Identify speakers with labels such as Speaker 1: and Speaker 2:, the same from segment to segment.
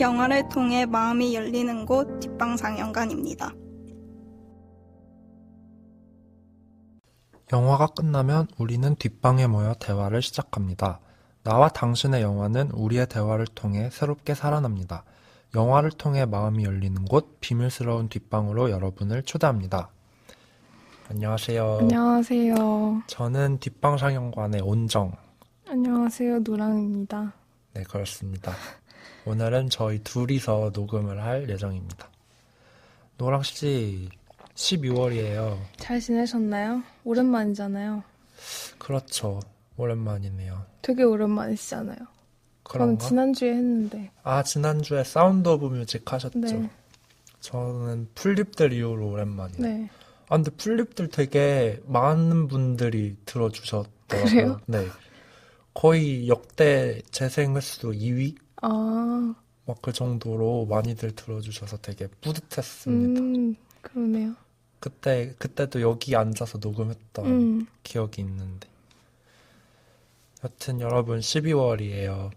Speaker 1: 영화를 통해 마음이 열리는 곳 뒷방상영관입니다.
Speaker 2: 영화가 끝나면 우리는 뒷방에 모여 대화를 시작합니다. 나와 당신의 영화는 우리의 대화를 통해 새롭게 살아납니다. 영화를 통해 마음이 열리는 곳 비밀스러운 뒷방으로 여러분을 초대합니다. 안녕하세요.
Speaker 3: 안녕하세요.
Speaker 2: 저는 뒷방상영관의 온정.
Speaker 3: 안녕하세요. 노랑입니다.
Speaker 2: 네, 그렇습니다. 오늘은 저희 둘이서 녹음을 할 예정입니다. 노랑씨, 12월이에요.
Speaker 3: 잘 지내셨나요? 오랜만이잖아요.
Speaker 2: 그렇죠. 오랜만이네요.
Speaker 3: 되게 오랜만이시잖아요. 저는
Speaker 2: 그런가?
Speaker 3: 지난주에 했는데.
Speaker 2: 아, 지난주에 사운드 오브 뮤직 하셨죠?
Speaker 3: 네.
Speaker 2: 저는 풀립들 이후로 오랜만이에요.
Speaker 3: 네.
Speaker 2: 아, 근데 풀립들 되게 많은 분들이 들어주셨더라고요.
Speaker 3: 그래요?
Speaker 2: 네. 거의 역대 재생 횟수 2위?
Speaker 3: 아,
Speaker 2: 막 그 정도로 많이들 들어주셔서 되게 뿌듯했습니다.
Speaker 3: 그러네요.
Speaker 2: 그때도 여기 앉아서 녹음했던 기억이 있는데. 여튼 여러분 12월이에요.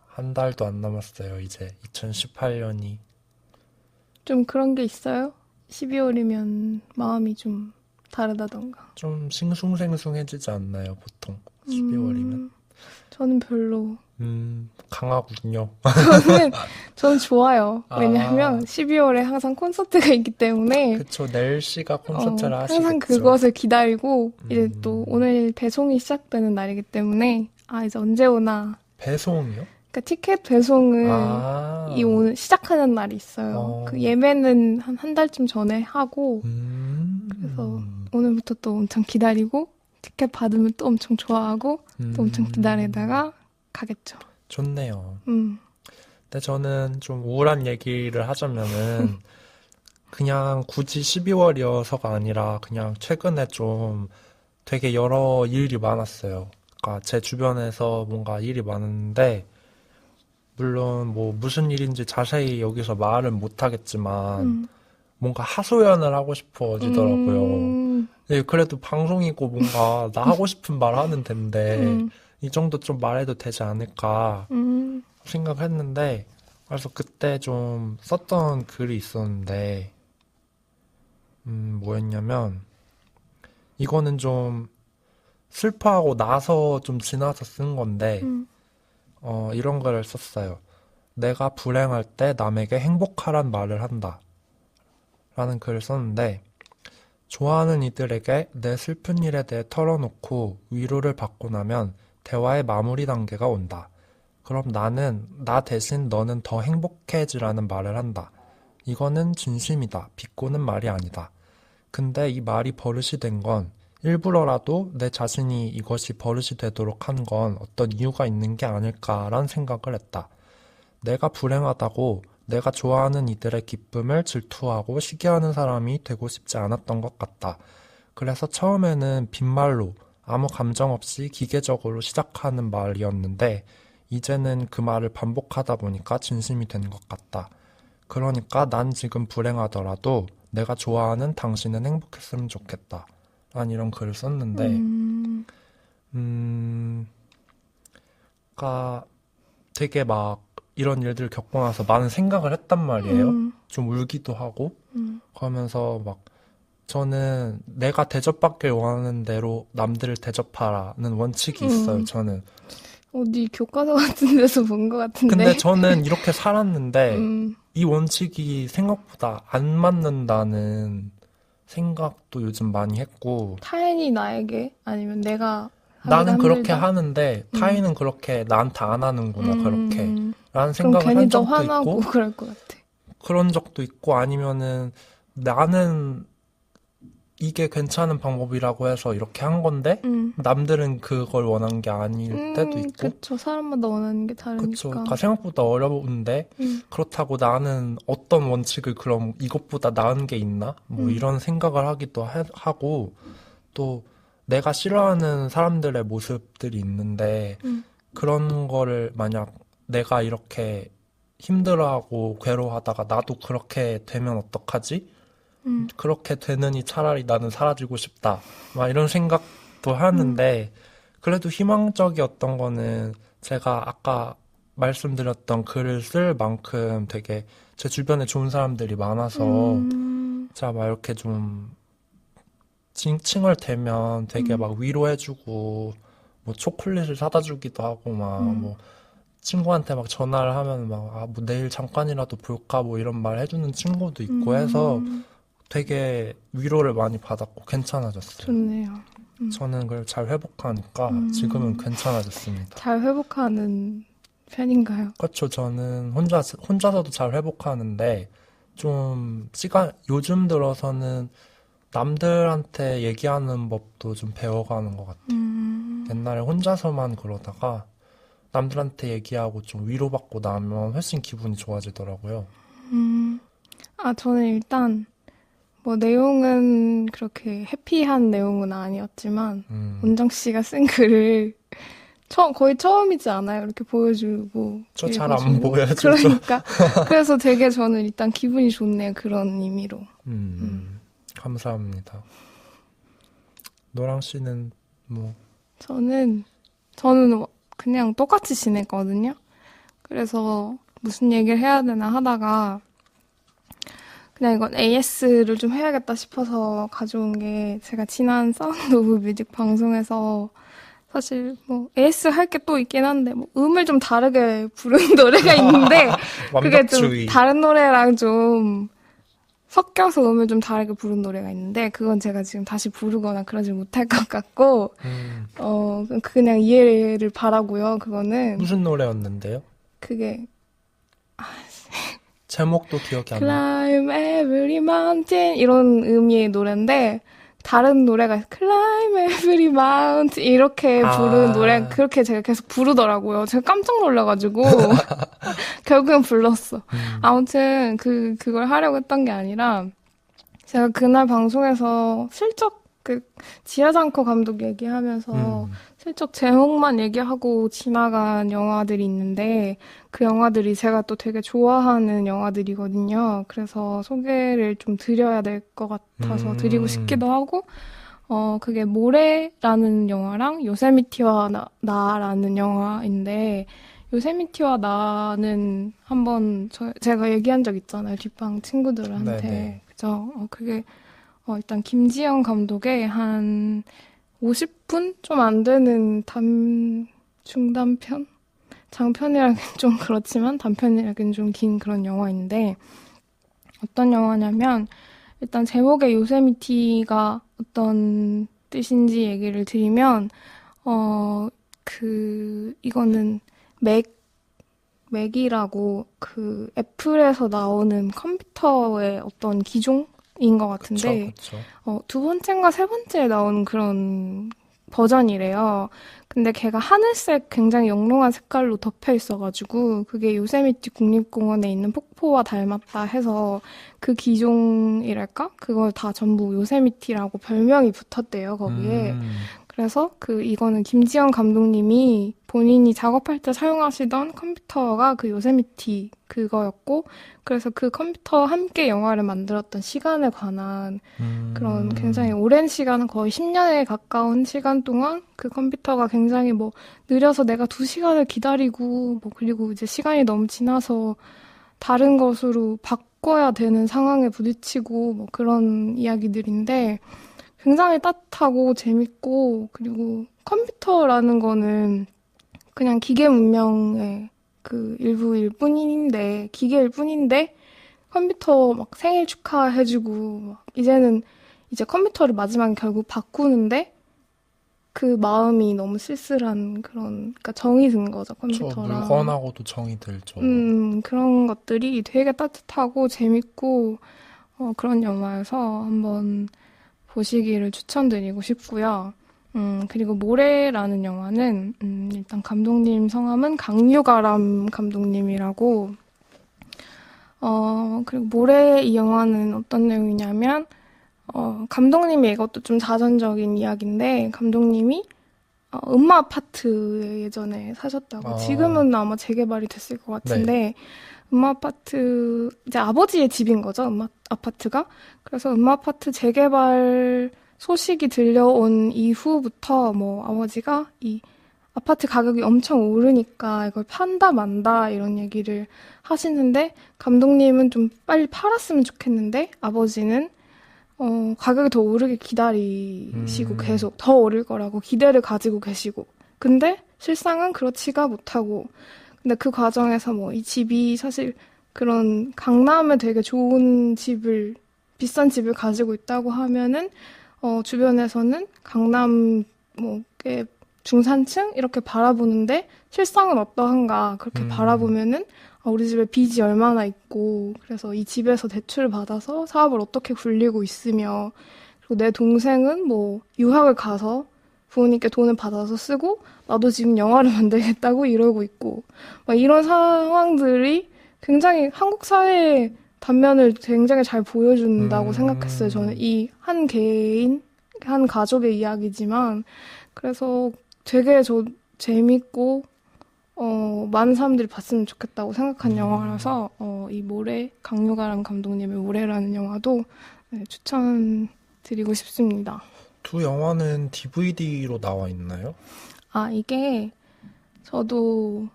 Speaker 2: 한 달도 안 남았어요. 이제 2018년이.
Speaker 3: 좀 그런 게 있어요? 12월이면 마음이 좀 다르다던가.
Speaker 2: 좀 싱숭생숭해지지 않나요, 보통? 12월이면?
Speaker 3: 저는 별로.
Speaker 2: 강하군요.
Speaker 3: 저는 좋아요.
Speaker 2: 아.
Speaker 3: 왜냐하면 12월에 항상 콘서트가 있기 때문에
Speaker 2: 그쵸, 내일 씨가 콘서트를 하시겠죠.
Speaker 3: 항상 그것을 기다리고 이제 또 오늘 배송이 시작되는 날이기 때문에 이제 언제 오나.
Speaker 2: 배송이요?
Speaker 3: 그러니까 티켓 배송을 이 오늘 시작하는 날이 있어요. 그 예매는 한 달쯤 전에 하고 그래서 오늘부터 또 엄청 기다리고 티켓 받으면 또 엄청 좋아하고 또 엄청 기다리다가 가겠죠.
Speaker 2: 좋네요. 근데 저는 좀 우울한 얘기를 하자면은 그냥 굳이 12월이어서가 아니라 그냥 최근에 좀 되게 여러 일이 많았어요. 그러니까 제 주변에서 뭔가 일이 많은데 물론 뭐 무슨 일인지 자세히 여기서 말은 못 하겠지만 뭔가 하소연을 하고 싶어지더라고요. 네, 그래도 방송이고 뭔가 나 하고 싶은 말 하는 데인데 이 정도 좀 말해도 되지 않을까 생각했는데 그래서 그때 좀 썼던 글이 있었는데 뭐였냐면 이거는 좀 슬퍼하고 나서 좀 지나서 쓴 건데 이런 글을 썼어요. 내가 불행할 때 남에게 행복하란 말을 한다 라는 글을 썼는데 좋아하는 이들에게 내 슬픈 일에 대해 털어놓고 위로를 받고 나면 대화의 마무리 단계가 온다. 그럼 나는 나 대신 너는 더 행복해지라는 말을 한다. 이거는 진심이다. 비꼬는 말이 아니다. 근데 이 말이 버릇이 된 건 일부러라도 내 자신이 이것이 버릇이 되도록 한 건 어떤 이유가 있는 게 아닐까란 생각을 했다. 내가 불행하다고 내가 좋아하는 이들의 기쁨을 질투하고 시기하는 사람이 되고 싶지 않았던 것 같다. 그래서 처음에는 빈말로 아무 감정 없이 기계적으로 시작하는 말이었는데 이제는 그 말을 반복하다 보니까 진심이 된 것 같다. 그러니까 난 지금 불행하더라도 내가 좋아하는 당신은 행복했으면 좋겠다. 난 이런 글을 썼는데 그러니까 되게 막 이런 일들을 겪고 나서 많은 생각을 했단 말이에요. 좀 울기도 하고 그러면서 막 저는 내가 대접받길 원하는 대로 남들을 대접하라는 원칙이 있어요. 저는
Speaker 3: 어디 교과서 같은 데서 본 것 같은데.
Speaker 2: 근데 저는 이렇게 살았는데 이 원칙이 생각보다 안 맞는다는 생각도 요즘 많이 했고
Speaker 3: 타인이 나에게 아니면 내가
Speaker 2: 나는 그렇게
Speaker 3: 힘들다?
Speaker 2: 하는데 타인은 그렇게 나한테 안 하는구나 그렇게 라는
Speaker 3: 그럼
Speaker 2: 생각을
Speaker 3: 괜히
Speaker 2: 한
Speaker 3: 더
Speaker 2: 적도
Speaker 3: 화나고
Speaker 2: 있고
Speaker 3: 그럴 것 같아.
Speaker 2: 그런 적도 있고 아니면은 나는 이게 괜찮은 방법이라고 해서 이렇게 한 건데 남들은 그걸 원한 게 아닐 때도 있고
Speaker 3: 그쵸. 사람마다 원하는 게
Speaker 2: 그쵸.
Speaker 3: 다르니까.
Speaker 2: 그러니까 생각보다 어려운데 그렇다고 나는 어떤 원칙을 그럼 이것보다 나은 게 있나? 뭐 이런 생각을 하기도 하고 또 내가 싫어하는 사람들의 모습들이 있는데 그런 거를 만약 내가 이렇게 힘들어하고 괴로워하다가 나도 그렇게 되면 어떡하지? 그렇게 되느니 차라리 나는 사라지고 싶다. 막 이런 생각도 하는데 그래도 희망적이었던 거는 제가 아까 말씀드렸던 글을 쓸 만큼 되게 제 주변에 좋은 사람들이 많아서 제가 막 이렇게 좀 칭얼 대면 되게 막 위로해주고 뭐 초콜릿을 사다 주기도 하고 막 뭐 친구한테 막 전화를 하면 막 아, 뭐 내일 잠깐이라도 볼까 뭐 이런 말 해주는 친구도 있고 해서 되게 위로를 많이 받았고 괜찮아졌어요.
Speaker 3: 좋네요.
Speaker 2: 저는 그걸 잘 회복하니까 지금은 괜찮아졌습니다.
Speaker 3: 잘 회복하는 편인가요?
Speaker 2: 그렇죠. 저는 혼자서도 잘 회복하는데 좀 요즘 들어서는 남들한테 얘기하는 법도 좀 배워가는 것 같아요. 옛날에 혼자서만 그러다가 남들한테 얘기하고 좀 위로받고 나면 훨씬 기분이 좋아지더라고요.
Speaker 3: 저는 일단 뭐 내용은 그렇게 해피한 내용은 아니었지만 원정 씨가 쓴 글을 거의 처음이지 않아요? 이렇게 보여주고
Speaker 2: 저 잘
Speaker 3: 읽어주고.
Speaker 2: 안 보여요.
Speaker 3: 그러니까 그래서 되게 저는 일단 기분이 좋네요. 그런 의미로.
Speaker 2: 감사합니다. 노랑 씨는 뭐
Speaker 3: 저는 그냥 똑같이 지냈거든요. 그래서 무슨 얘기를 해야 되나 하다가 그냥 이건 AS를 좀 해야겠다 싶어서 가져온 게 제가 지난 사운드 오브 뮤직 방송에서 사실 뭐 AS 할 게 또 있긴 한데 뭐 음을 좀 다르게 부르는 노래가 있는데 그게 좀
Speaker 2: 완벽주의.
Speaker 3: 다른 노래랑 좀 섞여서 음을 좀 다르게 부른 노래가 있는데 그건 제가 지금 다시 부르거나 그러지 못할 것 같고 그냥 이해를 바라고요. 그거는
Speaker 2: 무슨 노래였는데요?
Speaker 3: 그게
Speaker 2: 제목도 기억이 안 나요.
Speaker 3: Climb every mountain 이런 의미의 노래인데 다른 노래가 Climb every mountain 이렇게 부르는 노래 그렇게 제가 계속 부르더라고요. 제가 깜짝 놀라가지고 결국엔 불렀어. 아무튼 그걸 하려고 했던 게 아니라 제가 그날 방송에서 슬쩍 지하장커 감독 얘기하면서 슬쩍 제목만 얘기하고 지나간 영화들이 있는데 그 영화들이 제가 또 되게 좋아하는 영화들이거든요. 그래서 소개를 좀 드려야 될 것 같아서 드리고 싶기도 하고 그게 모래라는 영화랑 요세미티와 나라는 영화인데 요세미티와 나는 한번 제가 얘기한 적 있잖아요. 뒷방 친구들한테.
Speaker 2: 네네.
Speaker 3: 그죠? 그게 일단 김지영 감독의 한 50분? 좀 안 되는 중단편? 장편이라긴 좀 그렇지만 단편이라긴 좀 긴 그런 영화인데 어떤 영화냐면 일단 제목의 요세미티가 어떤 뜻인지 얘기를 드리면 이거는 맥이라고 그 애플에서 나오는 컴퓨터의 어떤 기종? 인 것 같은데
Speaker 2: 그쵸.
Speaker 3: 두 번째인가 세 번째에 나온 그런 버전이래요. 근데 걔가 하늘색 굉장히 영롱한 색깔로 덮여 있어가지고 그게 요세미티 국립공원에 있는 폭포와 닮았다 해서 그 기종이랄까? 그걸 다 전부 요세미티라고 별명이 붙었대요, 거기에. 그래서 이거는 김지영 감독님이 본인이 작업할 때 사용하시던 컴퓨터가 그 요세미티 그거였고, 그래서 그 컴퓨터와 함께 영화를 만들었던 시간에 관한 그런 굉장히 오랜 시간, 거의 10년에 가까운 시간 동안 그 컴퓨터가 굉장히 뭐 느려서 내가 2시간을 기다리고, 뭐 그리고 이제 시간이 너무 지나서 다른 것으로 바꿔야 되는 상황에 부딪히고 뭐 그런 이야기들인데, 굉장히 따뜻하고 재밌고, 그리고 컴퓨터라는 거는 그냥 기계 문명의 그 일부일 뿐인데, 기계일 뿐인데, 컴퓨터 막 생일 축하해주고, 막 이제는 이제 컴퓨터를 마지막에 결국 바꾸는데, 그 마음이 너무 쓸쓸한 그러니까 정이 든 거죠, 컴퓨터랑.
Speaker 2: 물건하고도 정이 들죠.
Speaker 3: 그런 것들이 되게 따뜻하고 재밌고, 그런 영화여서 한번 보시기를 추천드리고 싶고요. 그리고 모래라는 영화는 일단 감독님 성함은 강유가람 감독님이라고 그리고 모래 이 영화는 어떤 내용이냐면 감독님이 이것도 좀 자전적인 이야기인데 감독님이 음마 아파트에 예전에 사셨다고 지금은 아마 재개발이 됐을 것 같은데
Speaker 2: 네.
Speaker 3: 음마 아파트 이제 아버지의 집인 거죠. 음마 아파트가. 그래서 음마 아파트 재개발 소식이 들려온 이후부터 뭐 아버지가 이 아파트 가격이 엄청 오르니까 이걸 판다 만다 이런 얘기를 하시는데 감독님은 좀 빨리 팔았으면 좋겠는데 아버지는 가격이 더 오르게 기다리시고 계속 더 오를 거라고 기대를 가지고 계시고 근데 실상은 그렇지가 못하고 근데 그 과정에서 뭐 이 집이 사실 그런 강남에 되게 좋은 집을 비싼 집을 가지고 있다고 하면은 주변에서는 강남 꽤 중산층 이렇게 바라보는데 실상은 어떠한가 그렇게 바라보면은 우리 집에 빚이 얼마나 있고 그래서 이 집에서 대출을 받아서 사업을 어떻게 굴리고 있으며 그리고 내 동생은 뭐 유학을 가서 부모님께 돈을 받아서 쓰고 나도 지금 영화를 만들겠다고 이러고 있고 막 이런 상황들이 굉장히 한국 사회의 단면을 굉장히 잘 보여준다고 생각했어요. 저는 이 한 개인, 한 가족의 이야기지만 그래서 되게 재밌고 많은 사람들이 봤으면 좋겠다고 생각한 영화라서 이 모래, 강유가람 감독님의 모래라는 영화도 네, 추천드리고 싶습니다.
Speaker 2: 두 영화는 DVD로 나와 있나요?
Speaker 3: 아, 이게 저도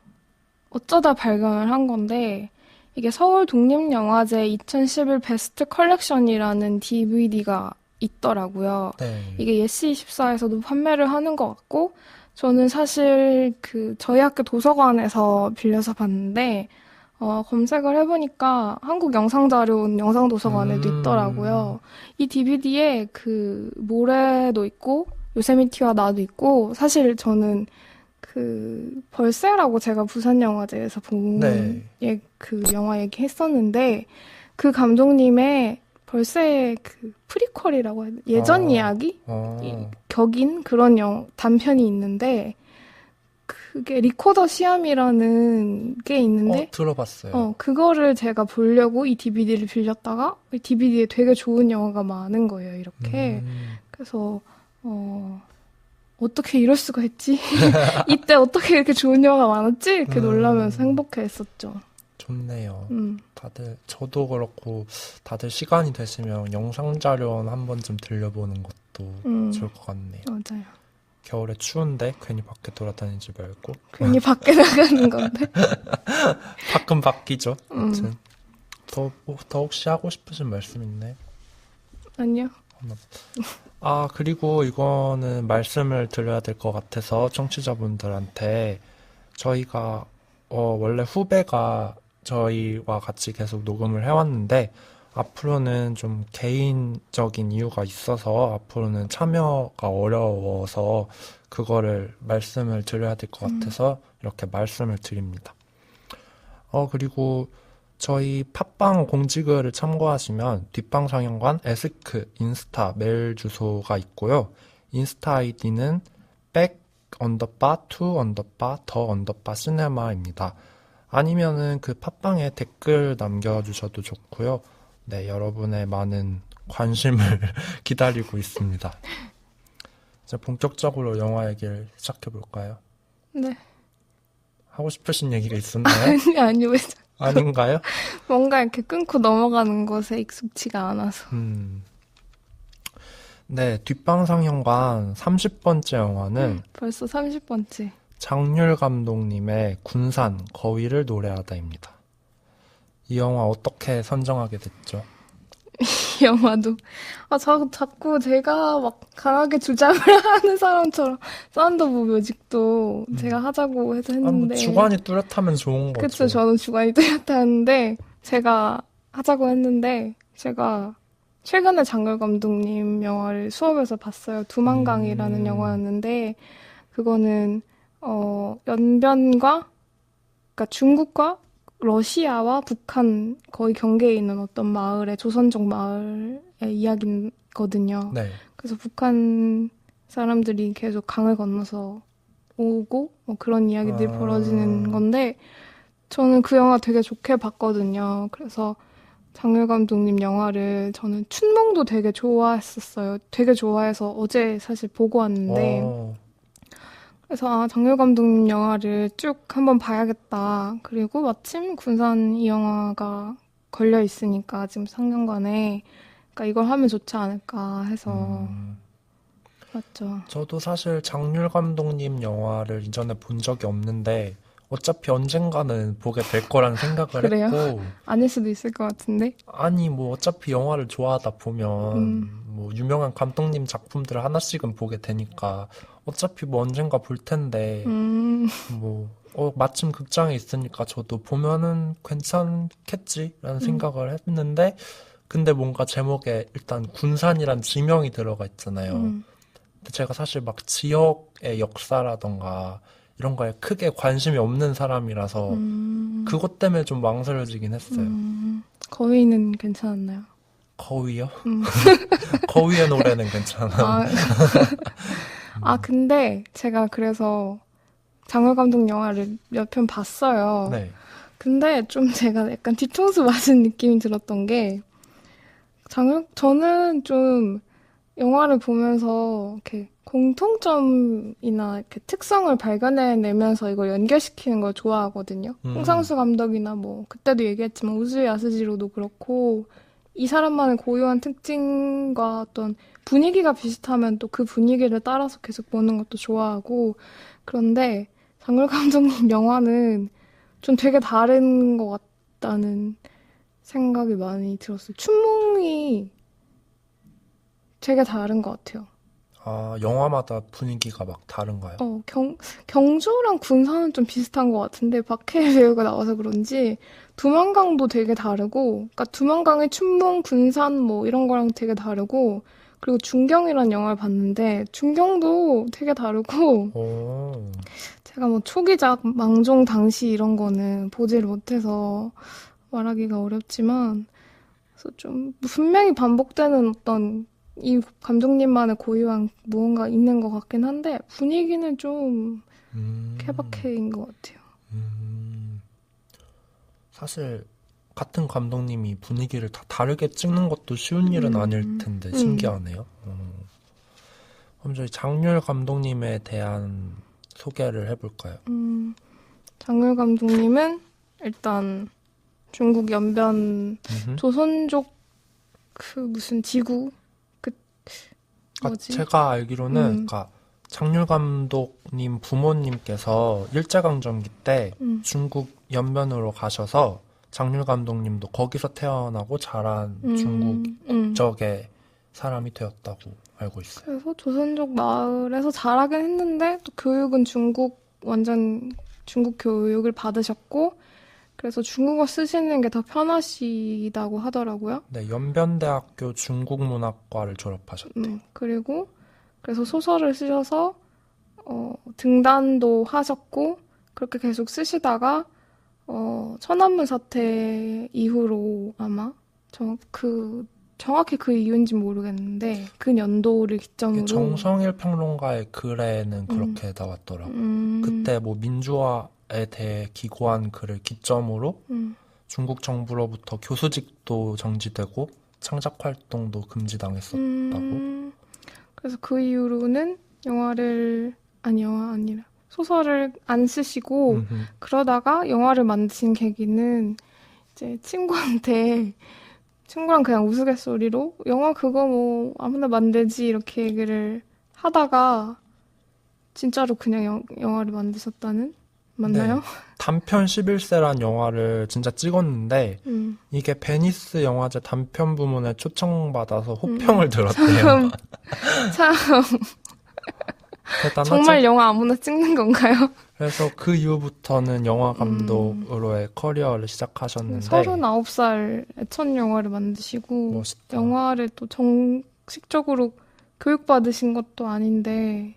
Speaker 3: 어쩌다 발견을 한 건데 이게 서울 독립영화제 2011 베스트 컬렉션이라는 DVD가 있더라고요.
Speaker 2: 네.
Speaker 3: 이게 예스24에서도 판매를 하는 것 같고 저는 사실 저희 학교 도서관에서 빌려서 봤는데 검색을 해보니까 한국영상자료 영상도서관에도 있더라고요. 이 DVD에 모래도 있고 요세미티와 나도 있고 사실 저는 벌새라고 제가 부산영화제에서 본
Speaker 2: 네.
Speaker 3: 그 영화 얘기했었는데 그 감독님의 벌새의 프리퀄이라고 해야 되나? 예전 이야기? 격인 그런 단편이 있는데 그게 리코더 시암이라는 게 있는데
Speaker 2: 들어봤어요.
Speaker 3: 그거를 제가 보려고 이 DVD를 빌렸다가 이 DVD에 되게 좋은 영화가 많은 거예요, 이렇게. 그래서 어떻게 이럴 수가 있지? 이때 어떻게 이렇게 좋은 영화가 많았지? 이렇게 놀라면서 행복해했었죠.
Speaker 2: 좋네요. 저도 그렇고, 다들 시간이 되시면 영상자료는 한 번쯤 들려보는 것도 좋을 것 같네요.
Speaker 3: 맞아요.
Speaker 2: 겨울에 추운데 괜히 밖에 돌아다니지 말고.
Speaker 3: 괜히 밖에 나가는 건데.
Speaker 2: 가끔 바뀌죠. 아무튼. 더 혹시 하고 싶으신 말씀 있나요?
Speaker 3: 아니요.
Speaker 2: 그리고 이거는 말씀을 드려야 될 것 같아서 청취자분들한테 저희가 원래 후배가 저희와 같이 계속 녹음을 해왔는데 앞으로는 좀 개인적인 이유가 있어서 앞으로는 참여가 어려워서 그거를 말씀을 드려야 될 것 같아서 이렇게 말씀을 드립니다. 그리고 저희 팟빵 공지글을 참고하시면 뒷방상영관 에스크 인스타 메일 주소가 있고요. 인스타 아이디는 back_to_the_시네마입니다. 아니면은 팟빵에 댓글 남겨주셔도 좋고요. 네, 여러분의 많은 관심을 기다리고 있습니다. 이제 본격적으로 영화 얘기를 시작해볼까요?
Speaker 3: 네.
Speaker 2: 하고 싶으신 얘기가 있었나요?
Speaker 3: 아니요. 왜 자꾸
Speaker 2: 아닌가요?
Speaker 3: 뭔가 이렇게 끊고 넘어가는 것에 익숙치가 않아서.
Speaker 2: 네, 뒷방상영관 30번째 영화는
Speaker 3: 벌써 30번째.
Speaker 2: 장률 감독님의 군산, 거위를 노래하다입니다. 이 영화 어떻게 선정하게 됐죠?
Speaker 3: 이 영화도 자꾸 제가 막 강하게 주장을 하는 사람처럼 사운드 오브 뮤직도 제가 하자고 해서 했는데
Speaker 2: 주관이 뚜렷하면 좋은 거죠.
Speaker 3: 그쵸, 저는 주관이 뚜렷한데 제가 하자고 했는데 제가 최근에 장률 감독님 영화를 수업에서 봤어요. 두만강이라는 영화였는데 그거는 연변과 그러니까 중국과 러시아와 북한 거의 경계에 있는 어떤 마을의 조선족 마을의 이야기거든요.
Speaker 2: 네.
Speaker 3: 그래서 북한 사람들이 계속 강을 건너서 오고 뭐 그런 이야기들이 벌어지는 건데 저는 그 영화 되게 좋게 봤거든요. 그래서 장률 감독님 영화를 저는 춘몽도 되게 좋아했었어요. 되게 좋아해서 어제 사실 보고 왔는데 그래서 장률 감독님 영화를 쭉 한번 봐야겠다. 그리고 마침 군산 이 영화가 걸려 있으니까 지금 상영관에 그러니까 이걸 하면 좋지 않을까 해서 맞죠.
Speaker 2: 저도 사실 장률 감독님 영화를 이전에 본 적이 없는데 어차피 언젠가는 보게 될 거라는 생각을
Speaker 3: 그래요?
Speaker 2: 했고
Speaker 3: 아닐 수도 있을 것 같은데.
Speaker 2: 아니 뭐 어차피 영화를 좋아하다 보면 뭐 유명한 감독님 작품들을 하나씩은 보게 되니까 어차피 뭐 언젠가 볼 텐데 뭐 마침 극장에 있으니까 저도 보면은 괜찮겠지라는 생각을 했는데 근데 뭔가 제목에 일단 군산이란 지명이 들어가 있잖아요. 근데 제가 사실 막 지역의 역사라던가 이런 거에 크게 관심이 없는 사람이라서 그것 때문에 좀 망설여지긴 했어요.
Speaker 3: 거위는 괜찮았나요?
Speaker 2: 거위요? 거위의 노래는 괜찮아.
Speaker 3: 근데 제가 그래서 장울 감독 영화를 몇 편 봤어요.
Speaker 2: 네.
Speaker 3: 근데 좀 제가 약간 뒤통수 맞은 느낌이 들었던 게 저는 좀 영화를 보면서 이렇게 공통점이나 이렇게 특성을 발견해내면서 이걸 연결시키는 걸 좋아하거든요. 홍상수 감독이나 뭐 그때도 얘기했지만 우즈의 야스지로도 그렇고 이 사람만의 고유한 특징과 어떤 분위기가 비슷하면 또 그 분위기를 따라서 계속 보는 것도 좋아하고 그런데 장울 감독님 영화는 좀 되게 다른 것 같다는 생각이 많이 들었어요. 춘몽이 되게 다른 것 같아요.
Speaker 2: 아, 영화마다 분위기가 막 다른가요?
Speaker 3: 경주랑 군산은 좀 비슷한 것 같은데 박해일 배우가 나와서 그런지 두만강도 되게 다르고 그러니까 두만강의 춘몽, 군산 뭐 이런 거랑 되게 다르고 그리고 중경이라는 영화를 봤는데 중경도 되게 다르고 제가 뭐 초기작 망종 당시 이런 거는 보지를 못해서 말하기가 어렵지만 그래서 좀 분명히 반복되는 어떤 이 감독님만의 고유한 무언가 있는 것 같긴 한데 분위기는 좀 케바케인 것 같아요.
Speaker 2: 사실 같은 감독님이 분위기를 다 다르게 찍는 것도 쉬운 일은 아닐 텐데 신기하네요. 그럼 저희 장률 감독님에 대한 소개를 해볼까요?
Speaker 3: 장률 감독님은 일단 중국 연변 조선족 그 무슨 지구 뭐지?
Speaker 2: 제가 알기로는 그러니까 장률 감독님 부모님께서 일제강점기 때 중국 연변으로 가셔서 장률 감독님도 거기서 태어나고 자란 중국 쪽의 사람이 되었다고 알고 있어요.
Speaker 3: 그래서 조선족 마을에서 자라긴 했는데 또 교육은 완전 중국 교육을 받으셨고 그래서 중국어 쓰시는 게 더 편하시다고 하더라고요.
Speaker 2: 네, 연변대학교 중국문학과를 졸업하셨대요.
Speaker 3: 그리고 그래서 소설을 쓰셔서 등단도 하셨고 그렇게 계속 쓰시다가 천안문 사태 이후로 아마 정확히 그 이유인지 모르겠는데 그 연도를 기점으로
Speaker 2: 정성일 평론가의 글에는 그렇게 나왔더라고요. 그때 뭐 민주화에 대해 기고한 글을 기점으로 중국 정부로부터 교수직도 정지되고 창작 활동도 금지당했었다고.
Speaker 3: 그래서 그 이후로는 소설을 안 쓰시고 그러다가 영화를 만드신 계기는 이제 친구랑 그냥 우스갯소리로 영화 그거 뭐 아무나 만들지 이렇게 얘기를 하다가 진짜로 그냥 영화를 만드셨다는? 맞나요?
Speaker 2: 네, 단편 11세란 영화를 진짜 찍었는데 이게 베니스 영화제 단편 부문에 초청받아서 호평을 들었대요.
Speaker 3: 참
Speaker 2: 대단하죠?
Speaker 3: 정말 영화 아무나 찍는 건가요?
Speaker 2: 그래서 그 이후부터는 영화 감독으로의 커리어를 시작하셨는데
Speaker 3: 39살에 첫 영화를 만드시고
Speaker 2: 멋있다.
Speaker 3: 영화를 또 정식적으로 교육받으신 것도 아닌데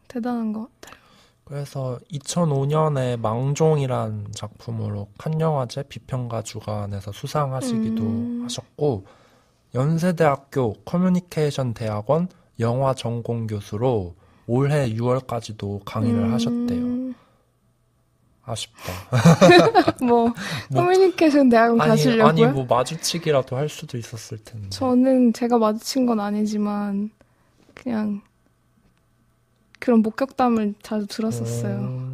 Speaker 3: 대단한 것 같아요.
Speaker 2: 그래서 2005년에 망종이란 작품으로 칸영화제 비평가 주간에서 수상하시기도 하셨고 연세대학교 커뮤니케이션 대학원 영화 전공 교수로 올해 6월까지도 강의를 하셨대요. 아쉽다.
Speaker 3: 뭐 커뮤니케이션 대학원 가시려고요?
Speaker 2: 아니 뭐 마주치기라도 할 수도 있었을 텐데.
Speaker 3: 저는 제가 마주친 건 아니지만 그냥 그런 목격담을 자주 들었었어요.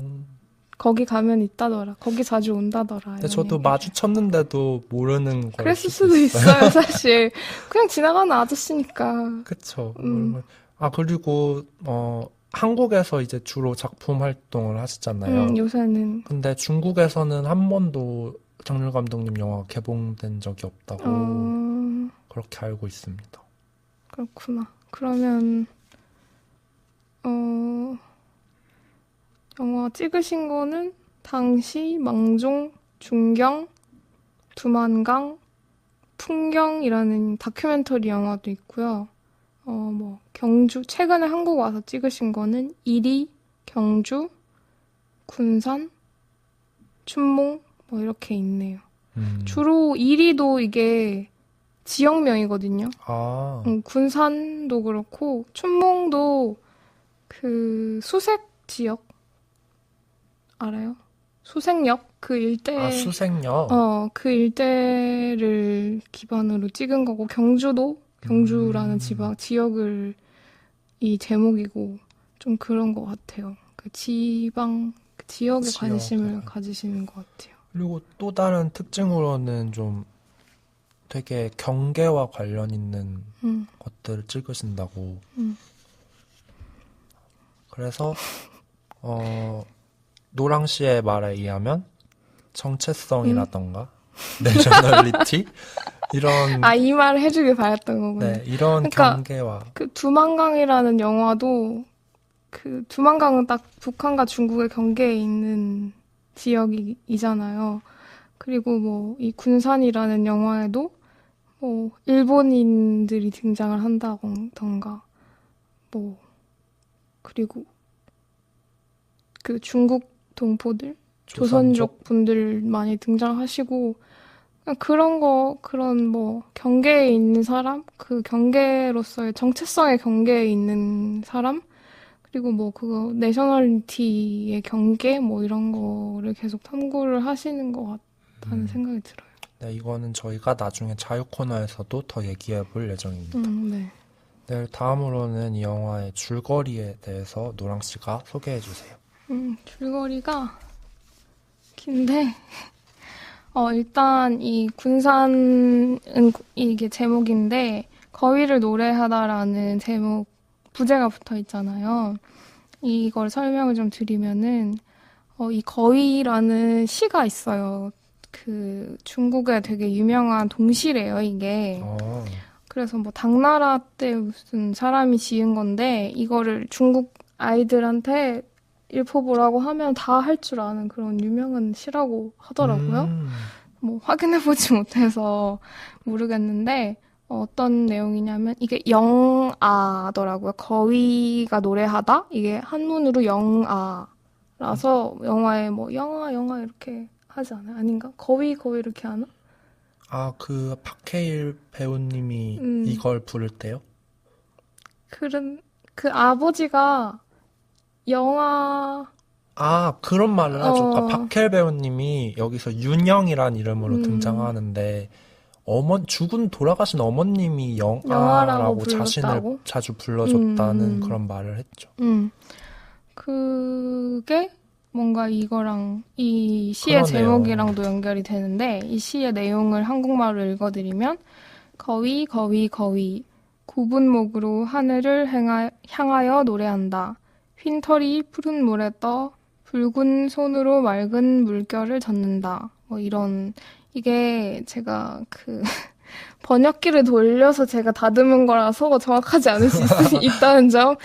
Speaker 3: 거기 가면 있다더라. 거기 자주 온다더라.
Speaker 2: 근데 저도 얘기를. 마주쳤는데도 모르는 걸
Speaker 3: 그랬을 수도 있어요, 사실. 그냥 지나가는 아저씨니까.
Speaker 2: 그쵸. 그리고 한국에서 이제 주로 작품 활동을 하시잖아요.
Speaker 3: 요새는.
Speaker 2: 근데 중국에서는 한 번도 장률 감독님 영화가 개봉된 적이 없다고 그렇게 알고 있습니다.
Speaker 3: 그렇구나. 그러면 영화 찍으신 거는 당시, 망종, 중경, 두만강, 풍경이라는 다큐멘터리 영화도 있고요. 경주, 최근에 한국 와서 찍으신 거는 이리, 경주, 군산, 춘몽, 이렇게 있네요. 주로 이리도 이게 지역명이거든요. 군산도 그렇고, 춘몽도 그 수색 지역, 알아요? 수색역? 그 일대.
Speaker 2: 수색역?
Speaker 3: 그 일대를 기반으로 찍은 거고, 경주라는 지역을 이 제목이고, 좀 그런 것 같아요. 그 지역에 관심을 가지시는 것 같아요.
Speaker 2: 그리고 또 다른 특징으로는 좀 되게 경계와 관련 있는 것들을 찍으신다고. 그래서, 노랑 씨의 말에 의하면 정체성이라던가 내셔널리티 이런
Speaker 3: 이 말을 해주길 바랬던 거군요.
Speaker 2: 네, 이런
Speaker 3: 그러니까
Speaker 2: 경계와
Speaker 3: 그 두만강이라는 영화도 그 두만강은 딱 북한과 중국의 경계에 있는 지역이잖아요. 그리고 이 군산이라는 영화에도 일본인들이 등장을 한다던가 그리고 그 중국 동포들, 조선족 분들 많이 등장하시고, 그런 경계에 있는 사람, 그 경계로서의 정체성의 경계에 있는 사람, 그리고 그거, 내셔널리티의 경계, 이런 거를 계속 탐구를 하시는 것 같다는 생각이 들어요.
Speaker 2: 네, 이거는 저희가 나중에 자유 코너에서도 더 얘기해 볼 예정입니다.
Speaker 3: 네.
Speaker 2: 네, 다음으로는 이 영화의 줄거리에 대해서 노랑 씨가 소개해 주세요.
Speaker 3: 줄거리가 긴데, 일단 이 군산은 이게 제목인데, 거위를 노래하다라는 부제가 붙어 있잖아요. 이걸 설명을 좀 드리면은, 이 거위라는 시가 있어요. 그 중국에 되게 유명한 동시래요, 이게. 그래서 당나라 때 무슨 사람이 지은 건데, 이거를 중국 아이들한테 읽어보라고 하면 다 할 줄 아는 그런 유명한 시라고 하더라고요. 확인해보지 못해서 모르겠는데, 어떤 내용이냐면, 이게 영아더라고요. 거위가 노래하다? 이게 한문으로 영아라서, 영화에 영아 이렇게 하지 않아요? 아닌가? 거위 이렇게 하나?
Speaker 2: 그 박해일 배우님이 이걸 부를 때요?
Speaker 3: 그 아버지가 영화
Speaker 2: 그런 말을 하죠. 박해일 배우님이 여기서 윤영이란 이름으로 등장하는데 돌아가신 어머님이 영아라고 자신을 자주 불러줬다는 그런 말을 했죠.
Speaker 3: 그게 뭔가 이거랑 이 시의 제목이랑도 연결이 되는데, 이 시의 내용을 한국말로 읽어드리면, 거위 굽은 목으로 하늘을 향하여 노래한다. 흰 털이 푸른 물에 떠 붉은 손으로 맑은 물결을 젓는다. 이게 제가 번역기를 돌려서 제가 다듬은 거라서 정확하지 않을 수 있다는 점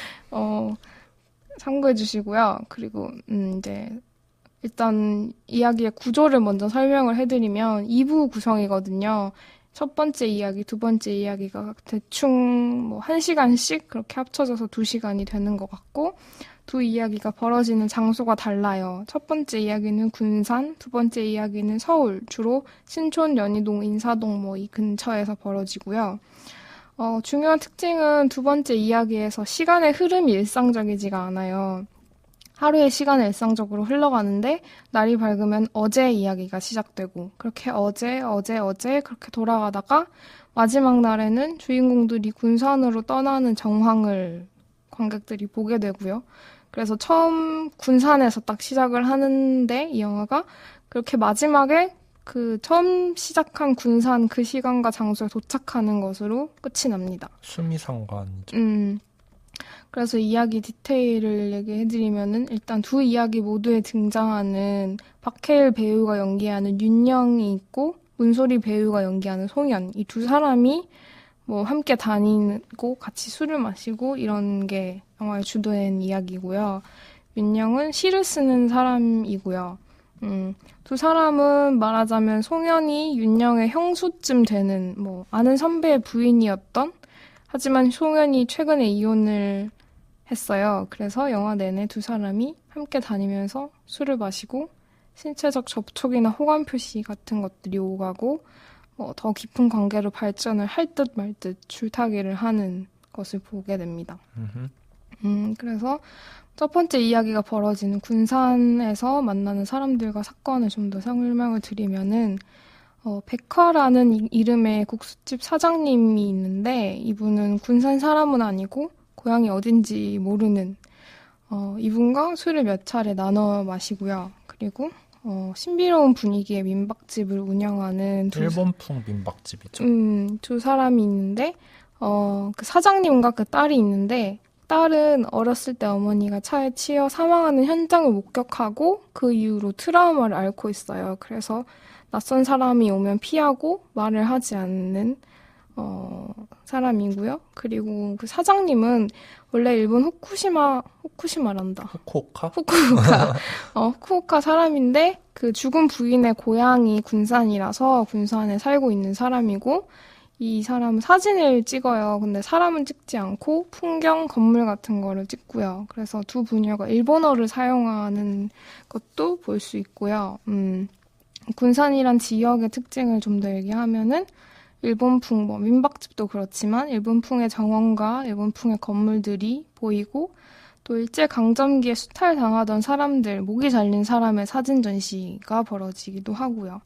Speaker 3: 참고해 주시고요. 그리고 이제 일단 이야기의 구조를 먼저 설명을 해드리면 2부 구성이거든요. 첫 번째 이야기, 두 번째 이야기가 대충 1시간씩 그렇게 합쳐져서 2시간이 되는 것 같고, 두 이야기가 벌어지는 장소가 달라요. 첫 번째 이야기는 군산, 두 번째 이야기는 서울, 주로 신촌, 연희동, 인사동 이 근처에서 벌어지고요. 중요한 특징은 두 번째 이야기에서 시간의 흐름이 일상적이지가 않아요. 하루의 시간은 일상적으로 흘러가는데 날이 밝으면 어제 이야기가 시작되고, 그렇게 어제 그렇게 돌아가다가 마지막 날에는 주인공들이 군산으로 떠나는 정황을 관객들이 보게 되고요. 그래서 처음 군산에서 딱 시작을 하는데 이 영화가 그렇게 마지막에 그 처음 시작한 군산 그 시간과 장소에 도착하는 것으로 끝이 납니다.
Speaker 2: 수미상관이죠.
Speaker 3: 그래서 이야기 디테일을 얘기해드리면은 일단 두 이야기 모두에 등장하는 박해일 배우가 연기하는 윤영이 있고 문소리 배우가 연기하는 송현, 이 두 사람이 뭐 함께 다니고 같이 술을 마시고 이런 게 영화의 주된 이야기고요. 윤영은 시를 쓰는 사람이고요. 두 사람은 말하자면 송현이 윤영의 형수쯤 되는 뭐 아는 선배의 부인이었던, 하지만 송현이 최근에 이혼을 했어요. 그래서 영화 내내 두 사람이 함께 다니면서 술을 마시고 신체적 접촉이나 호감 표시 같은 것들이 오가고 뭐 더 깊은 관계로 발전을 할 듯 말 듯 줄타기를 하는 것을 보게 됩니다. 그래서 첫 번째 이야기가 벌어지는 군산에서 만나는 사람들과 사건을 좀 더 설명을 드리면은 백화라는 이름의 국수집 사장님이 있는데 이분은 군산 사람은 아니고 고향이 어딘지 모르는 이분과 술을 몇 차례 나눠 마시고요. 그리고 신비로운 분위기의 민박집을 운영하는
Speaker 2: 일본풍 민박집이죠.
Speaker 3: 두 사람이 있는데 그 사장님과 그 딸이 있는데 딸은 어렸을 때 어머니가 차에 치여 사망하는 현장을 목격하고 그 이후로 트라우마를 앓고 있어요. 그래서 낯선 사람이 오면 피하고 말을 하지 않는 사람이고요. 그리고 그 사장님은 원래 일본 후쿠시마란다. 후쿠오카 사람인데 그 죽은 부인의 고향이 군산이라서 군산에 살고 있는 사람이고 이 사람은 사진을 찍어요. 근데 사람은 찍지 않고 풍경, 건물 같은 거를 찍고요. 그래서 두 부녀가 일본어를 사용하는 것도 볼 수 있고요. 군산이란 지역의 특징을 좀 더 얘기하면은 일본풍, 뭐 민박집도 그렇지만 일본풍의 정원과 일본풍의 건물들이 보이고 또 일제강점기에 수탈당하던 사람들, 목이 잘린 사람의 사진 전시가 벌어지기도 하고요.